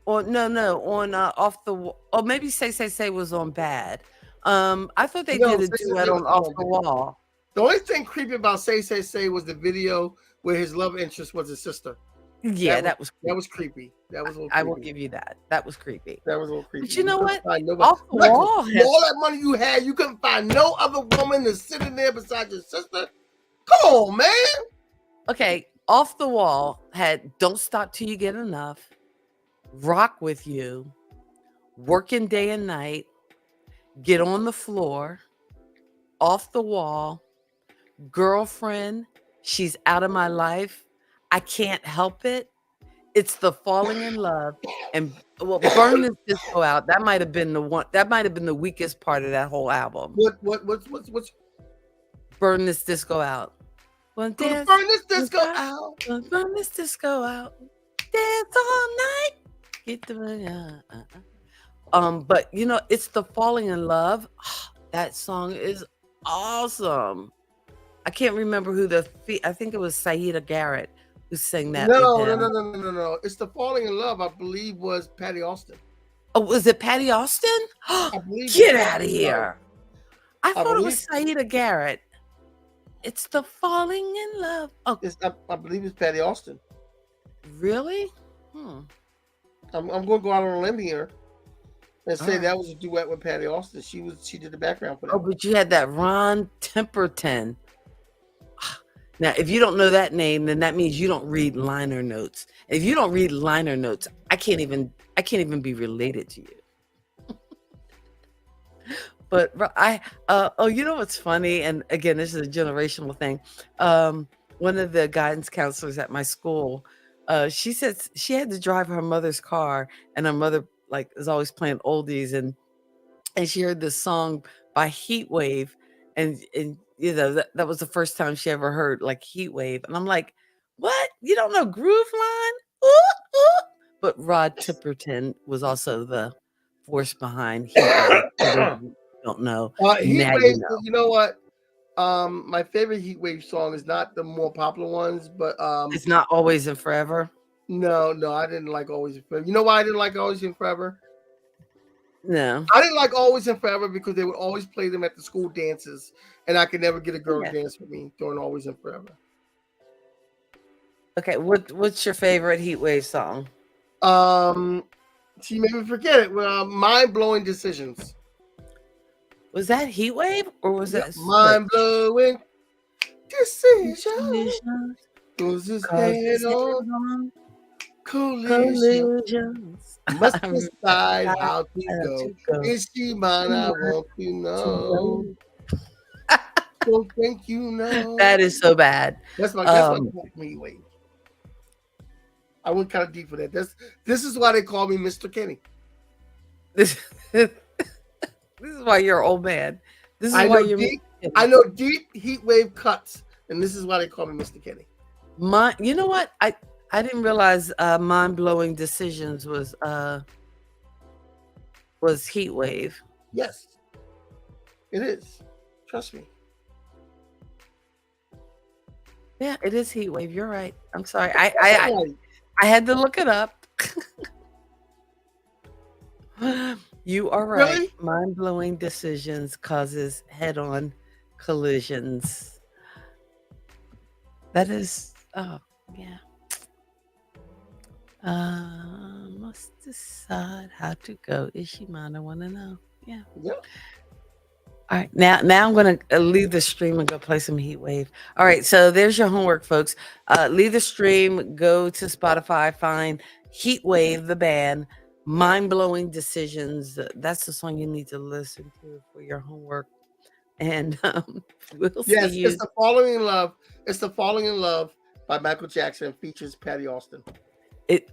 S1: Or no, on Off the Wall. Or maybe Say was on Bad. I thought they did a duet on Off the Wall.
S4: The only thing creepy about Say was the video where his love interest was his sister.
S1: Yeah, that was
S4: creepy. That was a little creepy.
S1: I will give you that. That was creepy.
S4: That was a little creepy.
S1: But you know what?
S4: Off the Wall, all that money you had, you couldn't find no other woman to sit in there beside your sister. Come on, man.
S1: Okay, Off the Wall had Don't Stop Till You Get Enough, Rock With You, Working Day and Night, Get on the Floor, Off the Wall, Girlfriend, She's Out of My Life, I Can't Help It, It's the Falling in Love, and Burn This Disco Out. That might have been the one. That might have been the weakest part of that whole album.
S4: What's
S1: Burn This Disco Out.
S4: Burn this disco out.
S1: Burn this disco out. Dance all night. Get the but you know, It's the Falling in Love. That song is awesome. I can't remember who I think it was Saida Garrett who sang that.
S4: No. It's the Falling in Love, I believe, was Patty Austin.
S1: Oh, was it Patty Austin? Get out of here. I thought it was Saida Garrett. It's the Falling in Love. Oh,
S4: I believe it's Patty Austin.
S1: Really?
S4: I'm going to go out on a limb here and say that was a duet with Patty Austin. She did the background for that.
S1: Oh, but you had that Ron Temperton. Now, if you don't know that name, then that means you don't read liner notes. If you don't read liner notes, I can't even be related to you. But oh, you know what's funny? And again, this is a generational thing. One of the guidance counselors at my school, she said she had to drive her mother's car, and her mother like is always playing oldies, and she heard this song by Heat Wave, and that was the first time she ever heard like Heat Wave, and I'm like, what? You don't know Groove Line? Ooh, ooh. But Rod Tipperton was also the force behind Heat Wave. For those of you who don't know,
S4: Heat
S1: now
S4: Wave.
S1: you know.
S4: You know what? My favorite Heat Wave song is not the more popular ones, but
S1: It's not always and forever.
S4: no, I didn't like Always and Forever. You know why I didn't like Always and Forever?
S1: No.
S4: I didn't like Always and Forever because they would always play them at the school dances, and I could never get a girl
S1: Yeah.
S4: to dance with me during Always and Forever.
S1: Okay, what's your favorite Heat Wave song?
S4: She made me forget it. Mind blowing decisions.
S1: Was that Heat Wave or was
S4: Yep,
S1: that
S4: mind blowing decisions.
S1: Decisions
S4: Goes his
S1: causes
S4: head on
S1: head-on
S4: collision.
S1: collisions.
S4: Must
S1: I
S4: decide
S1: decide
S4: how to
S1: how
S4: go.
S1: to go.
S4: Is she mine? I want to
S1: To
S4: know.
S1: know.
S4: Don't think you know.
S1: That is so bad.
S4: That's my
S1: Um,
S4: me wait. I went kind of deep for that. This is why they call me Mr. Kenny.
S1: this this is why you're an old man. This is
S4: I
S1: why
S4: know
S1: you're
S4: deep. I know deep heat wave cuts, and this is why they call me Mr. Kenny.
S1: You know what? I didn't realize mind blowing decisions was Heat Wave.
S4: Yes, it is. Trust me.
S1: Yeah, it is Heat Wave. You're right. I'm sorry. I had to look it up. You are right.
S4: Really?
S1: Mind blowing decisions causes head on collisions. That is, oh yeah. Must decide how to go. Is she mine? I want to know. Yeah.
S4: Yep.
S1: All right, now I'm gonna leave the stream and go play some Heat Wave. All right, so there's your homework, folks. Leave the stream, go to Spotify, find Heat Wave, the band, Mind Blowing Decisions. That's the song you need to listen to for your homework. And we'll see
S4: Yes,
S1: you.
S4: it's the Falling in Love. It's the Falling in Love by Michael Jackson. Features Patty Austin.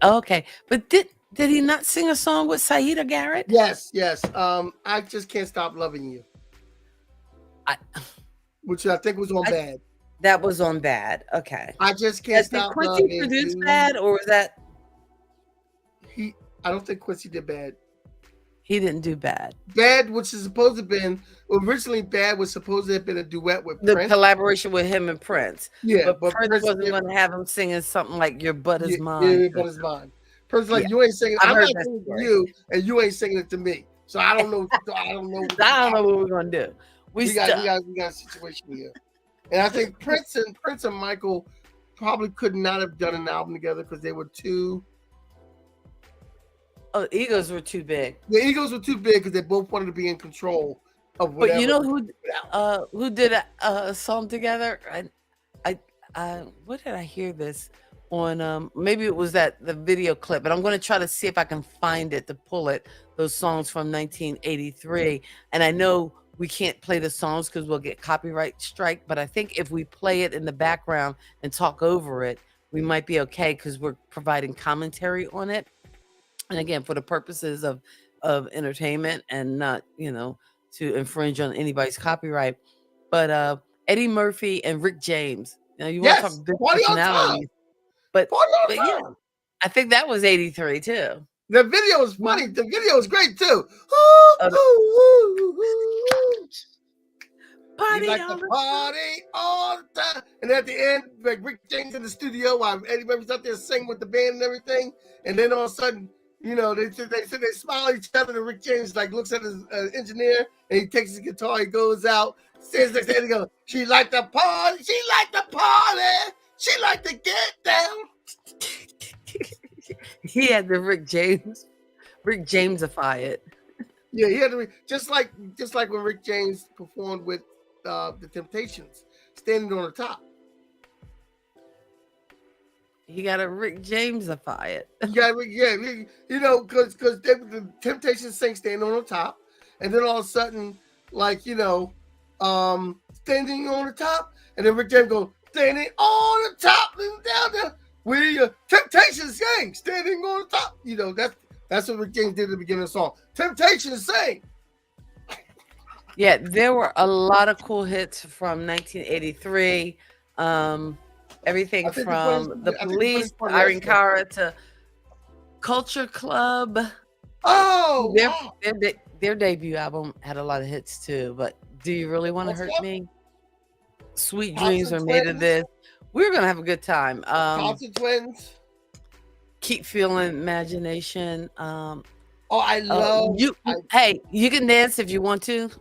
S1: Okay, but did he not sing a song with Saida Garrett?
S4: Yes. I just can't stop loving you. Which I think was on Bad.
S1: That was on Bad. Okay.
S4: I just can't stop loving you.
S1: Did Quincy produce Bad, or was that
S4: I don't think Quincy did Bad.
S1: He didn't do Bad.
S4: Bad, which is supposed to have been originally Bad, was supposed to have been a duet with
S1: the
S4: Prince.
S1: collaboration with him and Prince.
S4: Yeah,
S1: but Prince wasn't going to have him singing something like "Your Butt Is Mine."
S4: Yeah, Your Butt Is Mine. Prince like, you ain't singing. I'm not singing to you, and you ain't singing it to me. So I don't know. I don't know.
S1: I don't know what we're gonna do. We got
S4: a situation here, and I think Prince and Michael probably could not have done an album together because they were too.
S1: Oh, egos were too big.
S4: The egos were too big because they both wanted to be in control of whatever.
S1: But you know who did a song together? What did I hear this on? Maybe it was the video clip, but I'm going to try to see if I can find it to pull it. Those songs from 1983, and I know we can't play the songs because we'll get copyright strike. But I think if we play it in the background and talk over it, we might be okay because we're providing commentary on it. And again, for the purposes of entertainment and not, to infringe on anybody's copyright. But Eddie Murphy and Rick James. Now you want to talk big personalities, but yeah, I think that was 83 too.
S4: The video is funny. The video is great too.
S1: Party
S4: like the party all the time. And at the end, like Rick James in the studio while Eddie Murphy's out there singing with the band and everything. And then all of a sudden, they smile at each other, and Rick James looks at his engineer, and he takes his guitar, he goes out, stands next to Eddie, and goes, "She like the party, she like the party, she like to get down."
S1: He had the Rick Jamesify it.
S4: Yeah, he had to just like when Rick James performed with the Temptations, standing on the top.
S1: You gotta Rick Jamesify it.
S4: Yeah, because the Temptations sing standing on the top, and then all of a sudden, like standing on the top, and then Rick James goes standing on the top and down there. We Temptation sang standing on the top. That's what Rick James did at the beginning of the song. Temptation sang.
S1: Yeah, there were a lot of cool hits from 1983. Everything from The Police, Irene Cara to Culture Club.
S4: Oh,
S1: their debut album had a lot of hits too. But Do You Really Want to Hurt Me? Sweet Dreams Are Made of This. We're gonna have a good time.
S4: Thompson Twins.
S1: Keep Feeling Imagination.
S4: I love
S1: you. Hey, you can dance if you want to.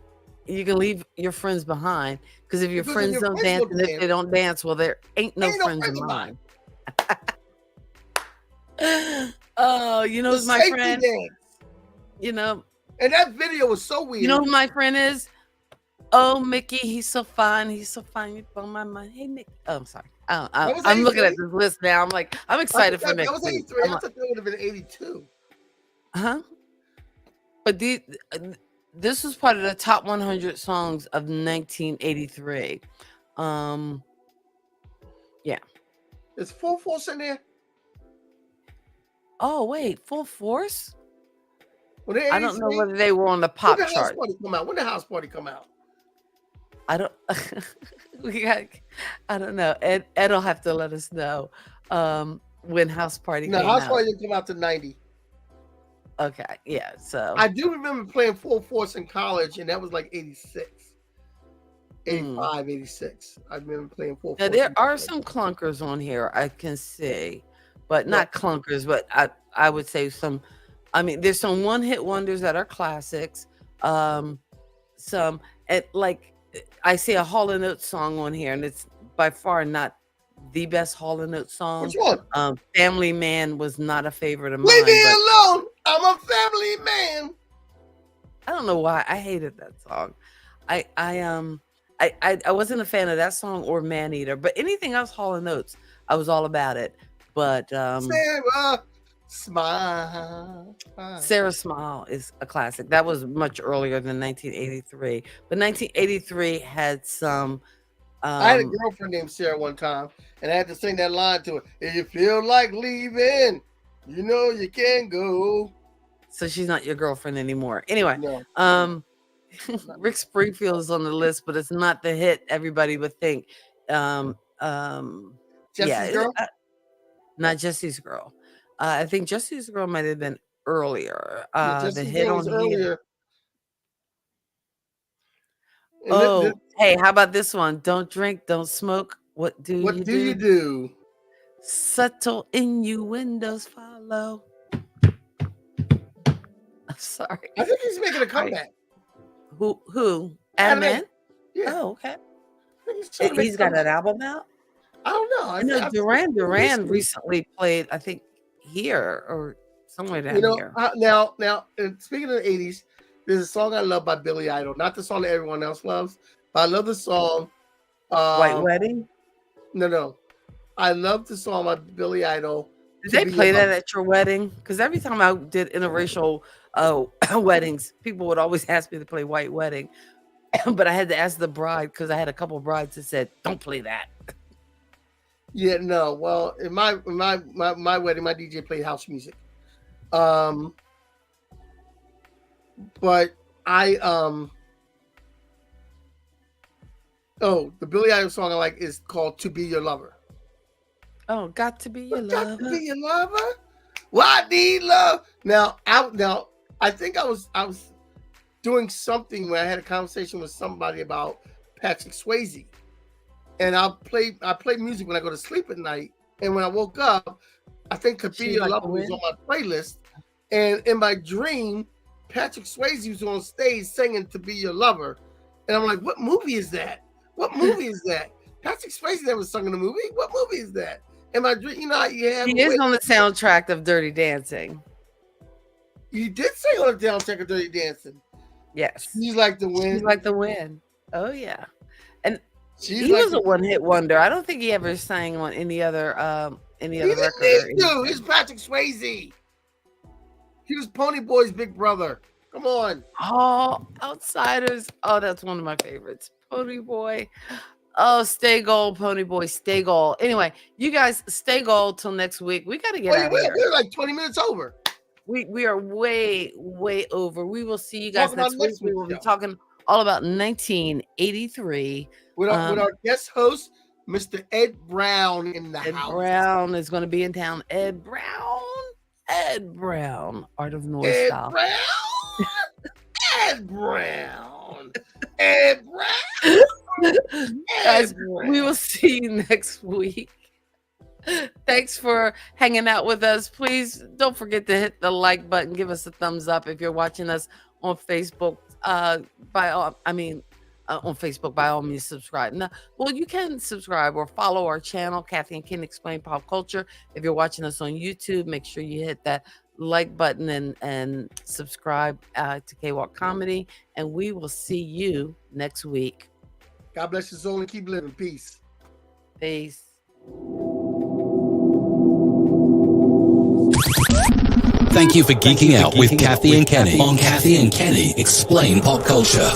S1: You can leave your friends behind, because if your friends don't dance, and if they don't dance, well, there ain't no friends of mine. Oh, who's my friend?
S4: Dance. And that video was so weird.
S1: You know who my friend is? Oh, Mickey, he's so fine. He's so fine. You blow my mind. Hey, Mickey. Oh, I'm sorry. I'm looking at this list now. I'm like, I'm excited for next week. That was 83.
S4: I thought that would have been 82.
S1: Huh? But this was part of the top 100 songs of 1983. Yeah.
S4: Is Full Force in there?
S1: Oh, wait, Full Force?
S4: I
S1: don't know whether they were on the pop chart.
S4: When did the House Party come out?
S1: I don't. I don't know. Ed'll have to let us know when House Party.
S4: No, House Party didn't come out to 90.
S1: Okay, yeah. So
S4: I do remember playing Full Force in college, and that was like 86, 85, 86. I remember playing Full Force.
S1: Now, there are some clunkers on here I can see, but not clunkers. But I would say some. I mean, there's some one-hit wonders that are classics. Some like I see a Hall & Oates song on here, and it's by far not the best Hall & Oates song.
S4: Which one?
S1: Family Man was not a favorite of mine.
S4: Leave me alone. I'm a family man.
S1: I don't know why I hated that song. I wasn't a fan of that song or Man Eater, but anything else Hall & Oates, I was all about it. But
S4: Sarah Smile.
S1: Sarah Smile is a classic. That was much earlier than 1983. But 1983 had some.
S4: I had a girlfriend named Sarah one time, and I had to sing that line to her. If you feel like leaving, you know you can go.
S1: So she's not your girlfriend anymore. Anyway,
S4: no.
S1: Rick Springfield is on the list, but it's not the hit everybody would think.
S4: Jesse's Girl?
S1: Not Jesse's Girl. I think Jesse's Girl might have been earlier. The hit
S4: Girl was
S1: on
S4: earlier.
S1: Hey, how about this one? Don't drink, don't smoke. What do you do? Subtle innuendos follow. I'm sorry.
S4: I think he's making a comeback.
S1: Who? Adam?
S4: Yeah.
S1: Oh, okay. He's got an album out?
S4: I don't know.
S1: I know Duran recently played, I think, here or somewhere down here.
S4: Now, speaking of the 80s, there's a song I love by Billy Idol. Not the song that everyone else loves, but I love the song.
S1: White Wedding?
S4: No. I love the song by Billy Idol.
S1: Did they play that at your wedding? Because every time I did interracial weddings, people would always ask me to play White Wedding. But I had to ask the bride, because I had a couple of brides that said, don't play that.
S4: Yeah, no. Well, in my wedding, my DJ played house music. But I the Billy Idol song I like is called "To Be Your Lover."
S1: Oh, got to be your lover.
S4: Got to be your lover. Why need love? Now, I think I was doing something where I had a conversation with somebody about Patrick Swayze. And I play music when I go to sleep at night. And when I woke up, I think "To Be Your Lover" was on my playlist. And in my dream, Patrick Swayze was on stage singing "To Be Your Lover." And I'm like, what movie is that? What movie is that? Patrick Swayze never sung in the movie. What movie is that? In my dream, he
S1: is on the soundtrack of Dirty Dancing.
S4: You did sing on the soundtrack of Dirty Dancing.
S1: Yes.
S4: She's Like the Wind.
S1: She's Like the Wind. Oh, yeah. And he was a one-hit wonder. I don't think he ever sang on any other record.
S4: It's Patrick Swayze. He was Pony Boy's big brother. Come on.
S1: Oh, Outsiders. Oh, that's one of my favorites. Pony Boy. Oh, stay gold, Pony Boy. Stay gold. Anyway, you guys stay gold till next week. We got to get
S4: Wait,
S1: out of here.
S4: we're like 20 minutes over.
S1: We are way over. We will see you guys
S4: Talk about
S1: next week.
S4: next
S1: We will be
S4: week's show.
S1: talking all about 1983.
S4: With our guest host, Mr. Ed Brown in the
S1: Ed
S4: house.
S1: Brown is going to be in town. Ed Brown, Art of Noise
S4: Ed
S1: style.
S4: Brown. Ed Brown. Ed Brown.
S1: Guys, we will see you next week. Thanks for hanging out with us. Please don't forget to hit the like button. Give us a thumbs up if you're watching us on Facebook. On Facebook, by all means, subscribe. Now, well, you can subscribe or follow our channel, Kathy and Ken Explain Pop Culture. If you're watching us on YouTube, make sure you hit that like button and subscribe to K-Walk Comedy. And we will see you next week.
S4: God bless your soul and keep living. Peace.
S1: Peace.
S3: Thank you for geeking out with Kathy and Kenny on Kathy and Kenny Explain Pop Culture.